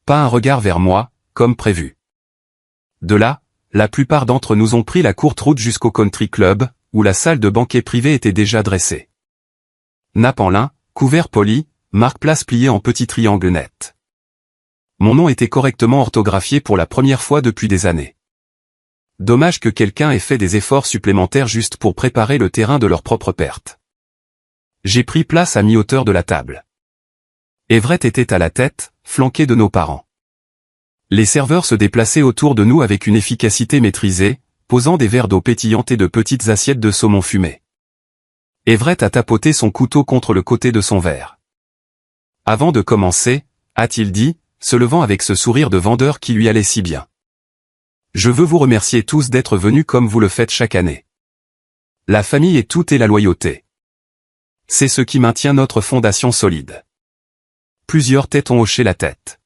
Pas un regard vers moi, comme prévu. De là, la plupart d'entre nous ont pris la courte route jusqu'au country club, où la salle de banquet privé était déjà dressée. Nappe en lin, couvert poli, marque-place pliée en petits triangles nets. Mon nom était correctement orthographié pour la première fois depuis des années. Dommage que quelqu'un ait fait des efforts supplémentaires juste pour préparer le terrain de leur propre perte. J'ai pris place à mi-hauteur de la table. Everett était à la tête, flanqué de nos parents. Les serveurs se déplaçaient autour de nous avec une efficacité maîtrisée, posant des verres d'eau pétillante et de petites assiettes de saumon fumé. Everett a tapoté son couteau contre le côté de son verre. Avant de commencer, a-t-il dit, se levant avec ce sourire de vendeur qui lui allait si bien. Je veux vous remercier tous d'être venus comme vous le faites chaque année. La famille est tout et la loyauté. C'est ce qui maintient notre fondation solide. Plusieurs têtes ont hoché la tête.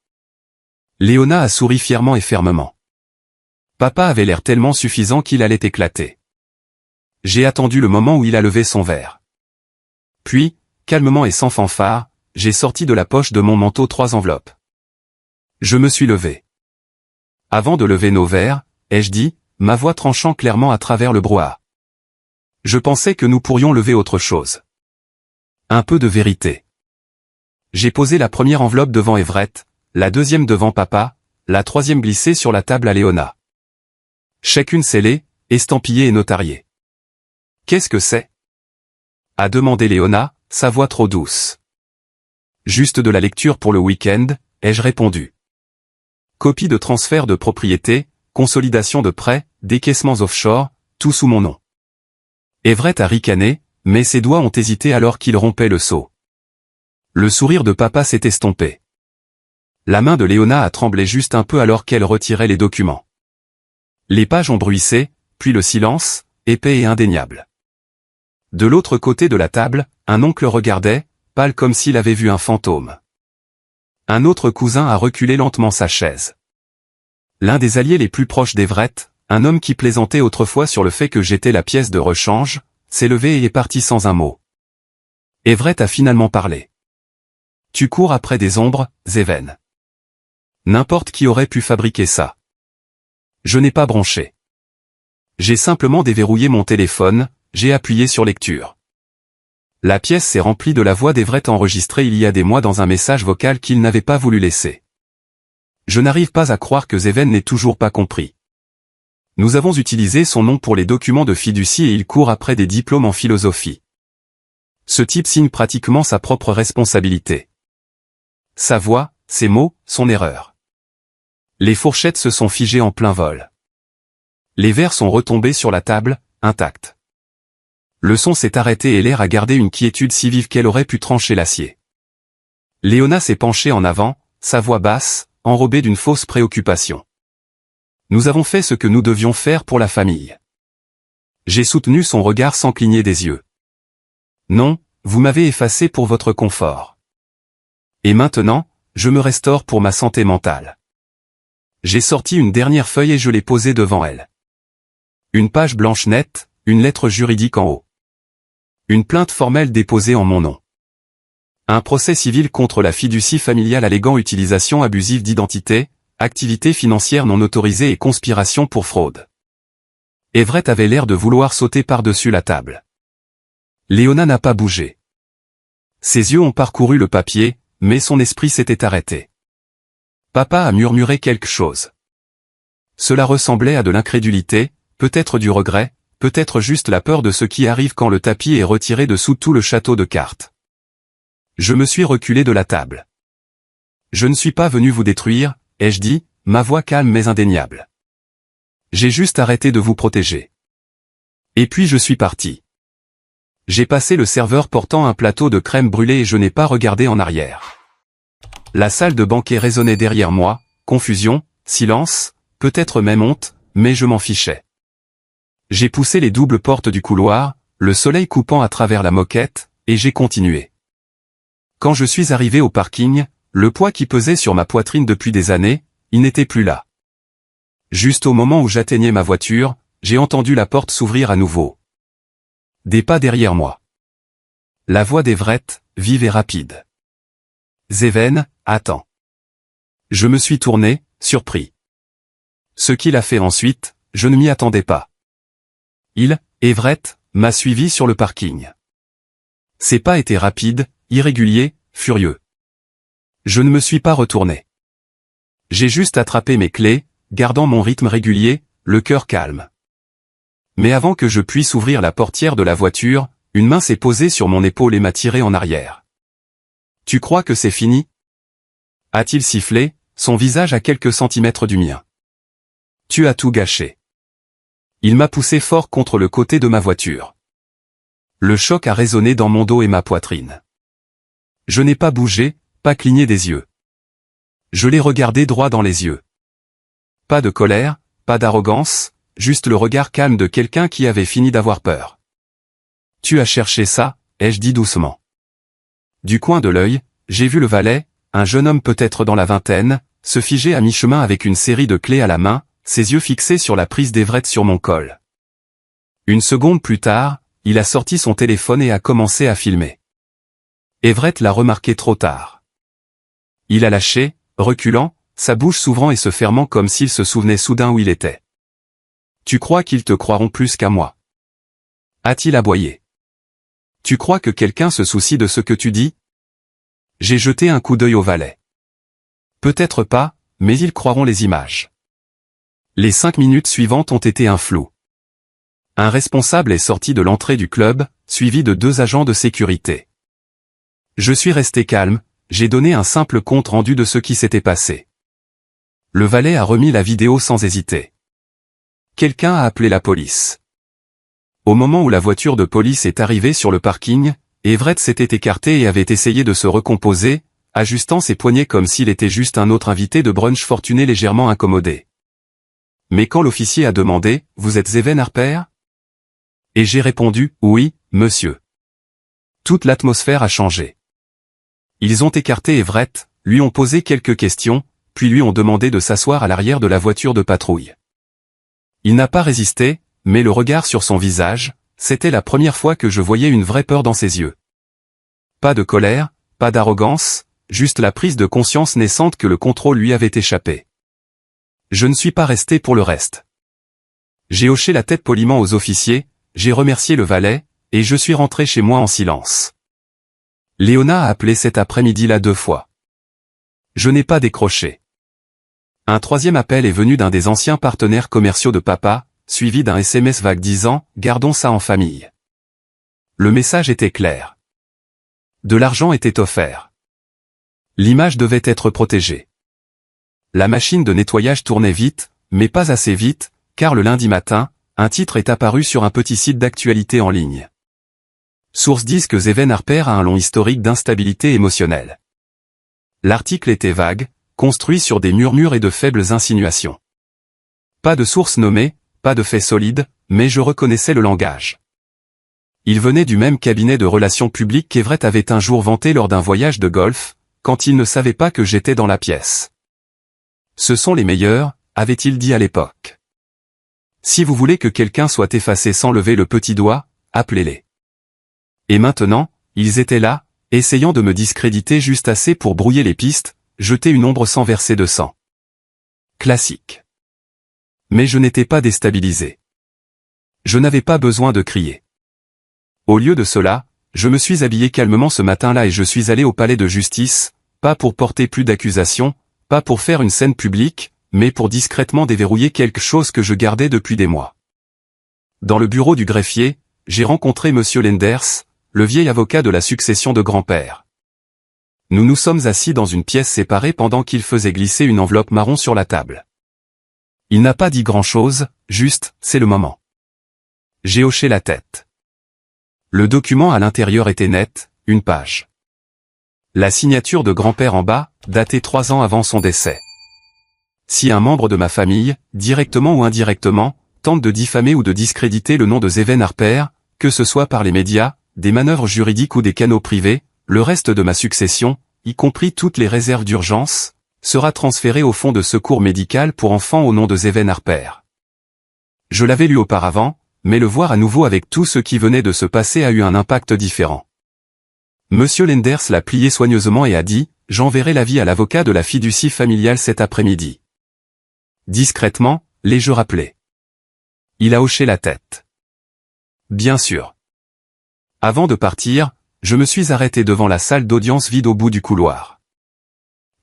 Léona a souri fièrement et fermement. Papa avait l'air tellement suffisant qu'il allait éclater. J'ai attendu le moment où il a levé son verre. Puis, calmement et sans fanfare, j'ai sorti de la poche de mon manteau 3 enveloppes. Je me suis levé. Avant de lever nos verres, ai-je dit, ma voix tranchant clairement à travers le brouhaha. Je pensais que nous pourrions lever autre chose. Un peu de vérité. J'ai posé la première enveloppe devant Everett, la deuxième devant papa, la troisième glissée sur la table à Léona. Chacune scellée, estampillée et notariée. Qu'est-ce que c'est? A demandé Léona, sa voix trop douce. Juste de la lecture pour le week-end, ai-je répondu. Copie de transfert de propriété, consolidation de prêts, décaissements offshore, tout sous mon nom. Everett a ricané, mais ses doigts ont hésité alors qu'il rompait le seau. Le sourire de papa s'est estompé. La main de Léona a tremblé juste un peu alors qu'elle retirait les documents. Les pages ont bruissé, puis le silence, épais et indéniable. De l'autre côté de la table, un oncle regardait, pâle comme s'il avait vu un fantôme. Un autre cousin a reculé lentement sa chaise. L'un des alliés les plus proches d'Everett, un homme qui plaisantait autrefois sur le fait que j'étais la pièce de rechange, s'est levé et est parti sans un mot. Everett a finalement parlé. Tu cours après des ombres, Zéven. N'importe qui aurait pu fabriquer ça. Je n'ai pas bronché. J'ai simplement déverrouillé mon téléphone, j'ai appuyé sur lecture. La pièce s'est remplie de la voix d'Everett enregistrée il y a des mois dans un message vocal qu'il n'avait pas voulu laisser. Je n'arrive pas à croire que Zéven n'ait toujours pas compris. Nous avons utilisé son nom pour les documents de fiducie et il court après des diplômes en philosophie. Ce type signe pratiquement sa propre responsabilité. Sa voix, ses mots, son erreur. Les fourchettes se sont figées en plein vol. Les verres sont retombés sur la table, intacts. Le son s'est arrêté et l'air a gardé une quiétude si vive qu'elle aurait pu trancher l'acier. Léona s'est penchée en avant, sa voix basse, enrobée d'une fausse préoccupation. Nous avons fait ce que nous devions faire pour la famille. J'ai soutenu son regard sans cligner des yeux. Non, vous m'avez effacé pour votre confort. Et maintenant, je me restaure pour ma santé mentale. J'ai sorti une dernière feuille et je l'ai posée devant elle. Une page blanche nette, une lettre juridique en haut. Une plainte formelle déposée en mon nom. Un procès civil contre la fiducie familiale alléguant utilisation abusive d'identité, activité financière non autorisée et conspiration pour fraude. Everett avait l'air de vouloir sauter par-dessus la table. Léona n'a pas bougé. Ses yeux ont parcouru le papier, mais son esprit s'était arrêté. Papa a murmuré quelque chose. Cela ressemblait à de l'incrédulité, peut-être du regret, peut-être juste la peur de ce qui arrive quand le tapis est retiré de sous tout le château de cartes. Je me suis reculé de la table. Je ne suis pas venu vous détruire, ai-je dit, ma voix calme mais indéniable. J'ai juste arrêté de vous protéger. Et puis je suis parti. J'ai passé le serveur portant un plateau de crème brûlée et je n'ai pas regardé en arrière. La salle de banquet résonnait derrière moi, confusion, silence, peut-être même honte, mais je m'en fichais. J'ai poussé les doubles portes du couloir, le soleil coupant à travers la moquette, et j'ai continué. Quand je suis arrivé au parking, le poids qui pesait sur ma poitrine depuis des années, il n'était plus là. Juste au moment où j'atteignais ma voiture, j'ai entendu la porte s'ouvrir à nouveau. Des pas derrière moi. La voix d'Everett, vive et rapide. Zéven, attends. Je me suis tourné, surpris. Ce qu'il a fait ensuite, je ne m'y attendais pas. Everett, m'a suivi sur le parking. Ses pas étaient rapides, irréguliers, furieux. Je ne me suis pas retourné. J'ai juste attrapé mes clés, gardant mon rythme régulier, le cœur calme. Mais avant que je puisse ouvrir la portière de la voiture, une main s'est posée sur mon épaule et m'a tiré en arrière. Tu crois que c'est fini? A-t-il sifflé, son visage à quelques centimètres du mien. Tu as tout gâché. Il m'a poussé fort contre le côté de ma voiture. Le choc a résonné dans mon dos et ma poitrine. Je n'ai pas bougé, pas cligné des yeux. Je l'ai regardé droit dans les yeux. Pas de colère, pas d'arrogance, juste le regard calme de quelqu'un qui avait fini d'avoir peur. Tu as cherché ça, ai-je dit doucement. Du coin de l'œil, j'ai vu le valet, un jeune homme peut-être dans la vingtaine, se figer à mi-chemin avec une série de clés à la main, ses yeux fixés sur la prise d'Everett sur mon col. Une seconde plus tard, il a sorti son téléphone et a commencé à filmer. Everett l'a remarqué trop tard. Il a lâché, reculant, sa bouche s'ouvrant et se fermant comme s'il se souvenait soudain où il était. Tu crois qu'ils te croiront plus qu'à moi? A-t-il aboyé. Tu crois que quelqu'un se soucie de ce que tu dis? J'ai jeté un coup d'œil au valet. Peut-être pas, mais ils croiront les images. Les 5 minutes suivantes ont été un flou. Un responsable est sorti de l'entrée du club, suivi de 2 agents de sécurité. Je suis resté calme, j'ai donné un simple compte rendu de ce qui s'était passé. Le valet a remis la vidéo sans hésiter. Quelqu'un a appelé la police. Au moment où la voiture de police est arrivée sur le parking, Everett s'était écarté et avait essayé de se recomposer, ajustant ses poignets comme s'il était juste un autre invité de brunch fortuné légèrement incommodé. Mais quand l'officier a demandé « Vous êtes Zéven Harper ?» Et j'ai répondu « Oui, monsieur ». Toute l'atmosphère a changé. Ils ont écarté Everett, lui ont posé quelques questions, puis lui ont demandé de s'asseoir à l'arrière de la voiture de patrouille. Il n'a pas résisté, mais le regard sur son visage, c'était la première fois que je voyais une vraie peur dans ses yeux. Pas de colère, pas d'arrogance, juste la prise de conscience naissante que le contrôle lui avait échappé. Je ne suis pas resté pour le reste. J'ai hoché la tête poliment aux officiers, j'ai remercié le valet, et je suis rentré chez moi en silence. Léona a appelé cet après-midi-là 2 fois. Je n'ai pas décroché. Un 3e appel est venu d'un des anciens partenaires commerciaux de papa, suivi d'un SMS vague disant « Gardons ça en famille ». Le message était clair. De l'argent était offert. L'image devait être protégée. La machine de nettoyage tournait vite, mais pas assez vite, car le lundi matin, un titre est apparu sur un petit site d'actualité en ligne. Sources disent que Zéven Harper a un long historique d'instabilité émotionnelle. L'article était vague, construit sur des murmures et de faibles insinuations. Pas de source nommée, pas de faits solides, mais je reconnaissais le langage. Il venait du même cabinet de relations publiques qu'Everett avait un jour vanté lors d'un voyage de golf, quand il ne savait pas que j'étais dans la pièce. Ce sont les meilleurs, avait-il dit à l'époque. Si vous voulez que quelqu'un soit effacé sans lever le petit doigt, appelez-les. Et maintenant, ils étaient là, essayant de me discréditer juste assez pour brouiller les pistes, jeter une ombre sans verser de sang. Classique. Mais je n'étais pas déstabilisé. Je n'avais pas besoin de crier. Au lieu de cela, je me suis habillé calmement ce matin-là et je suis allé au palais de justice, pas pour porter plus d'accusations, pas pour faire une scène publique, mais pour discrètement déverrouiller quelque chose que je gardais depuis des mois. Dans le bureau du greffier, j'ai rencontré monsieur Lenders, le vieil avocat de la succession de grand-père. Nous nous sommes assis dans une pièce séparée pendant qu'il faisait glisser une enveloppe marron sur la table. Il n'a pas dit grand-chose, juste, c'est le moment. J'ai hoché la tête. Le document à l'intérieur était net, une page. La signature de grand-père en bas, datée 3 ans avant son décès. Si un membre de ma famille, directement ou indirectement, tente de diffamer ou de discréditer le nom de Zéven Harper, que ce soit par les médias, des manœuvres juridiques ou des canaux privés, le reste de ma succession, y compris toutes les réserves d'urgence, sera transféré au fonds de secours médical pour enfants au nom de Zéven Harper. Je l'avais lu auparavant, mais le voir à nouveau avec tout ce qui venait de se passer a eu un impact différent. Monsieur Lenders l'a plié soigneusement et a dit, « J'enverrai l'avis à l'avocat de la fiducie familiale cet après-midi. » Discrètement, l'ai-je rappelé. Il a hoché la tête. Bien sûr. Avant de partir, je me suis arrêté devant la salle d'audience vide au bout du couloir.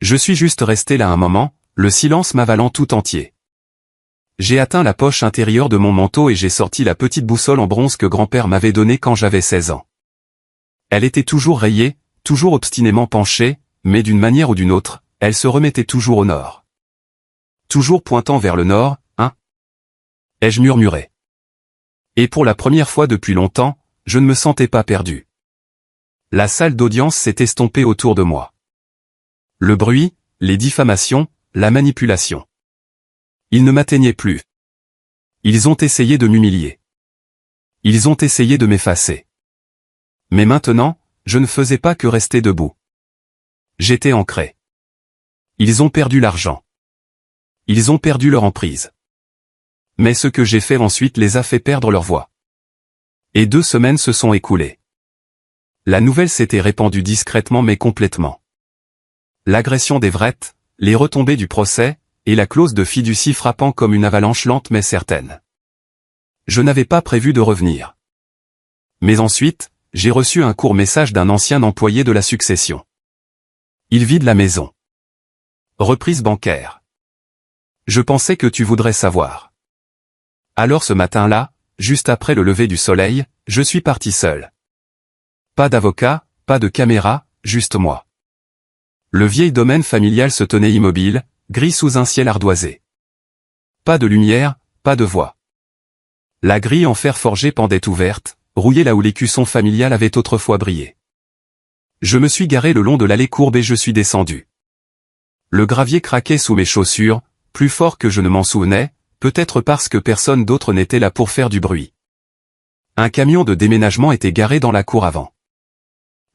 Je suis juste resté là un moment, le silence m'avalant tout entier. J'ai atteint la poche intérieure de mon manteau et j'ai sorti la petite boussole en bronze que grand-père m'avait donnée quand j'avais 16 ans. Elle était toujours rayée, toujours obstinément penchée, mais d'une manière ou d'une autre, elle se remettait toujours au nord. Toujours pointant vers le nord, hein? Ai-je murmuré. Et pour la première fois depuis longtemps, je ne me sentais pas perdu. La salle d'audience s'est estompée autour de moi. Le bruit, les diffamations, la manipulation. Ils ne m'atteignaient plus. Ils ont essayé de m'humilier. Ils ont essayé de m'effacer. Mais maintenant, je ne faisais pas que rester debout. J'étais ancré. Ils ont perdu l'argent. Ils ont perdu leur emprise. Mais ce que j'ai fait ensuite les a fait perdre leur voix. Et 2 semaines se sont écoulées. La nouvelle s'était répandue discrètement mais complètement. L'agression d'Everett, les retombées du procès, et la clause de fiducie frappant comme une avalanche lente mais certaine. Je n'avais pas prévu de revenir. Mais ensuite, j'ai reçu un court message d'un ancien employé de la succession. Il vide la maison. Reprise bancaire. Je pensais que tu voudrais savoir. Alors ce matin-là, juste après le lever du soleil, je suis parti seul. Pas d'avocat, pas de caméra, juste moi. Le vieil domaine familial se tenait immobile, gris sous un ciel ardoisé. Pas de lumière, pas de voix. La grille en fer forgé pendait ouverte, rouillée là où l'écusson familial avait autrefois brillé. Je me suis garé le long de l'allée courbe et je suis descendu. Le gravier craquait sous mes chaussures, plus fort que je ne m'en souvenais, peut-être parce que personne d'autre n'était là pour faire du bruit. Un camion de déménagement était garé dans la cour avant.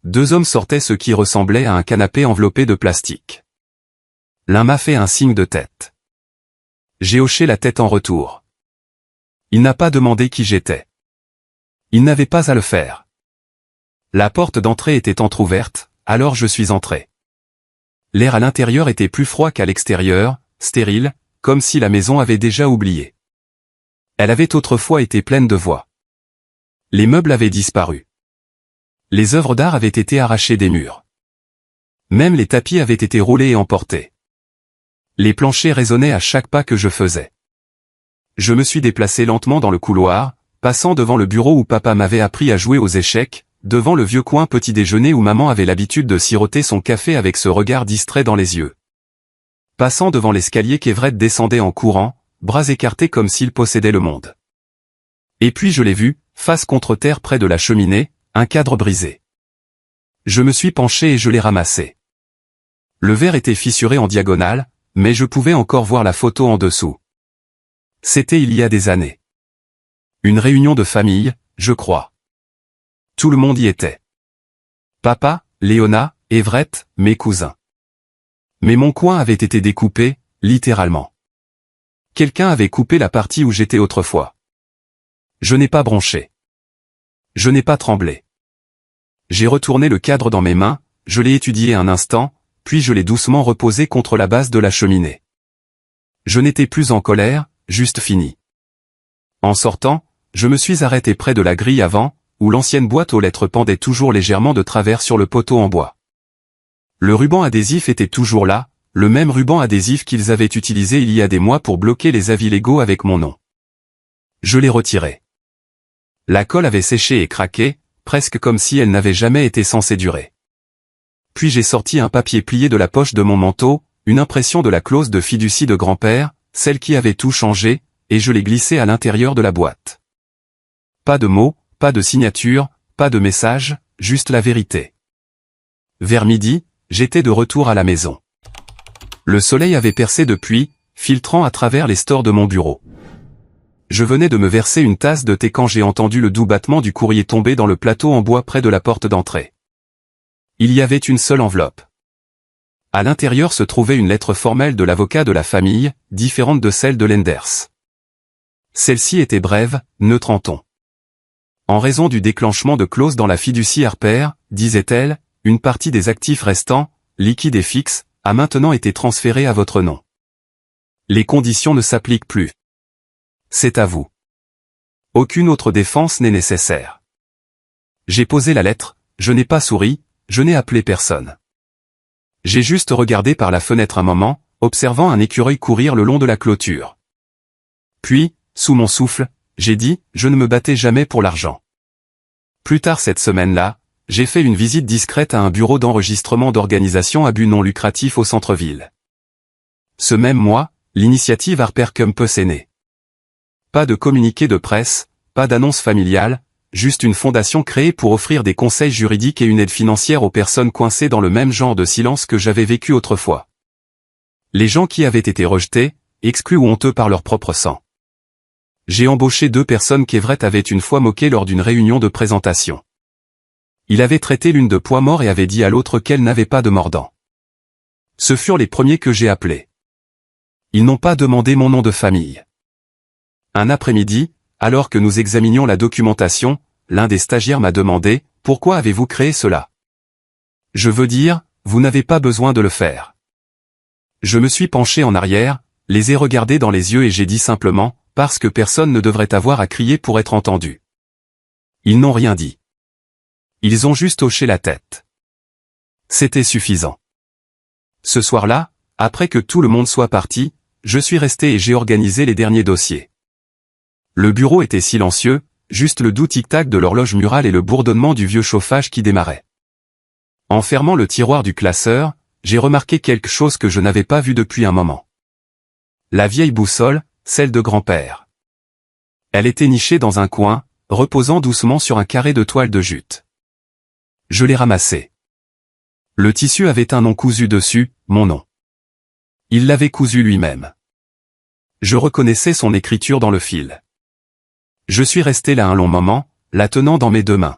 2 hommes sortaient ce qui ressemblait à un canapé enveloppé de plastique. L'un m'a fait un signe de tête. J'ai hoché la tête en retour. Il n'a pas demandé qui j'étais. Il n'avait pas à le faire. La porte d'entrée était entr'ouverte, alors je suis entré. L'air à l'intérieur était plus froid qu'à l'extérieur, stérile, comme si la maison avait déjà oublié. Elle avait autrefois été pleine de voix. Les meubles avaient disparu. Les œuvres d'art avaient été arrachées des murs. Même les tapis avaient été roulés et emportés. Les planchers résonnaient à chaque pas que je faisais. Je me suis déplacé lentement dans le couloir, passant devant le bureau où papa m'avait appris à jouer aux échecs, devant le vieux coin petit déjeuner où maman avait l'habitude de siroter son café avec ce regard distrait dans les yeux. Passant devant l'escalier qu'Everett descendait en courant, bras écartés comme s'il possédait le monde. Et puis je l'ai vu, face contre terre près de la cheminée, un cadre brisé. Je me suis penché et je l'ai ramassé. Le verre était fissuré en diagonale, mais je pouvais encore voir la photo en dessous. C'était il y a des années. Une réunion de famille, je crois. Tout le monde y était. Papa, Léona, Everett, mes cousins. Mais mon coin avait été découpé, littéralement. Quelqu'un avait coupé la partie où j'étais autrefois. Je n'ai pas bronché. Je n'ai pas tremblé. J'ai retourné le cadre dans mes mains, je l'ai étudié un instant, puis je l'ai doucement reposé contre la base de la cheminée. Je n'étais plus en colère, juste fini. En sortant, je me suis arrêté près de la grille avant, où l'ancienne boîte aux lettres pendait toujours légèrement de travers sur le poteau en bois. Le ruban adhésif était toujours là, le même ruban adhésif qu'ils avaient utilisé il y a des mois pour bloquer les avis légaux avec mon nom. Je l'ai retiré. La colle avait séché et craqué, presque comme si elle n'avait jamais été censée durer. Puis j'ai sorti un papier plié de la poche de mon manteau, une impression de la clause de fiducie de grand-père, celle qui avait tout changé, et je l'ai glissée à l'intérieur de la boîte. Pas de mots, pas de signature, pas de message, juste la vérité. Vers midi, j'étais de retour à la maison. Le soleil avait percé depuis, filtrant à travers les stores de mon bureau. Je venais de me verser une tasse de thé quand j'ai entendu le doux battement du courrier tomber dans le plateau en bois près de la porte d'entrée. Il y avait une seule enveloppe. À l'intérieur se trouvait une lettre formelle de l'avocat de la famille, différente de celle de Lenders. Celle-ci était brève, neutre en ton. En raison du déclenchement de clauses dans la fiducie Harper, disait-elle, une partie des actifs restants, liquides et fixes, a maintenant été transférée à votre nom. Les conditions ne s'appliquent plus. C'est à vous. Aucune autre défense n'est nécessaire. J'ai posé la lettre, je n'ai pas souri, je n'ai appelé personne. J'ai juste regardé par la fenêtre un moment, observant un écureuil courir le long de la clôture. Puis, sous mon souffle, j'ai dit, je ne me battais jamais pour l'argent. Plus tard cette semaine-là, j'ai fait une visite discrète à un bureau d'enregistrement d'organisation à but non lucratif au centre-ville. Ce même mois, l'initiative Harper Campus est née. Pas de communiqué de presse, pas d'annonce familiale, juste une fondation créée pour offrir des conseils juridiques et une aide financière aux personnes coincées dans le même genre de silence que j'avais vécu autrefois. Les gens qui avaient été rejetés, exclus ou honteux par leur propre sang. J'ai embauché 2 personnes qu'Everett avait une fois moquées lors d'une réunion de présentation. Il avait traité l'une de poids mort et avait dit à l'autre qu'elle n'avait pas de mordant. Ce furent les premiers que j'ai appelés. Ils n'ont pas demandé mon nom de famille. Un après-midi, alors que nous examinions la documentation, l'un des stagiaires m'a demandé, « Pourquoi avez-vous créé cela ?» Je veux dire, vous n'avez pas besoin de le faire. Je me suis penché en arrière, les ai regardés dans les yeux et j'ai dit simplement, parce que personne ne devrait avoir à crier pour être entendu. Ils n'ont rien dit. Ils ont juste hoché la tête. C'était suffisant. Ce soir-là, après que tout le monde soit parti, je suis resté et j'ai organisé les derniers dossiers. Le bureau était silencieux, juste le doux tic-tac de l'horloge murale et le bourdonnement du vieux chauffage qui démarrait. En fermant le tiroir du classeur, j'ai remarqué quelque chose que je n'avais pas vu depuis un moment. La vieille boussole, celle de grand-père. Elle était nichée dans un coin, reposant doucement sur un carré de toile de jute. Je l'ai ramassée. Le tissu avait un nom cousu dessus, mon nom. Il l'avait cousu lui-même. Je reconnaissais son écriture dans le fil. Je suis resté là un long moment, la tenant dans mes 2 mains.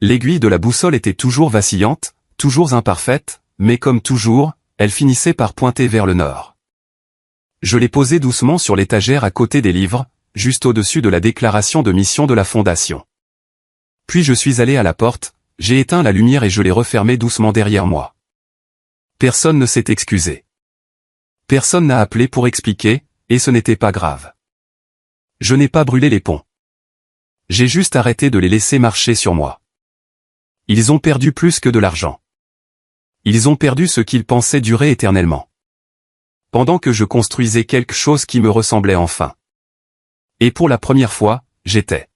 L'aiguille de la boussole était toujours vacillante, toujours imparfaite, mais comme toujours, elle finissait par pointer vers le nord. Je l'ai posée doucement sur l'étagère à côté des livres, juste au-dessus de la déclaration de mission de la fondation. Puis je suis allé à la porte, j'ai éteint la lumière et je l'ai refermée doucement derrière moi. Personne ne s'est excusé. Personne n'a appelé pour expliquer, et ce n'était pas grave. Je n'ai pas brûlé les ponts. J'ai juste arrêté de les laisser marcher sur moi. Ils ont perdu plus que de l'argent. Ils ont perdu ce qu'ils pensaient durer éternellement. Pendant que je construisais quelque chose qui me ressemblait enfin. Et pour la première fois, j'étais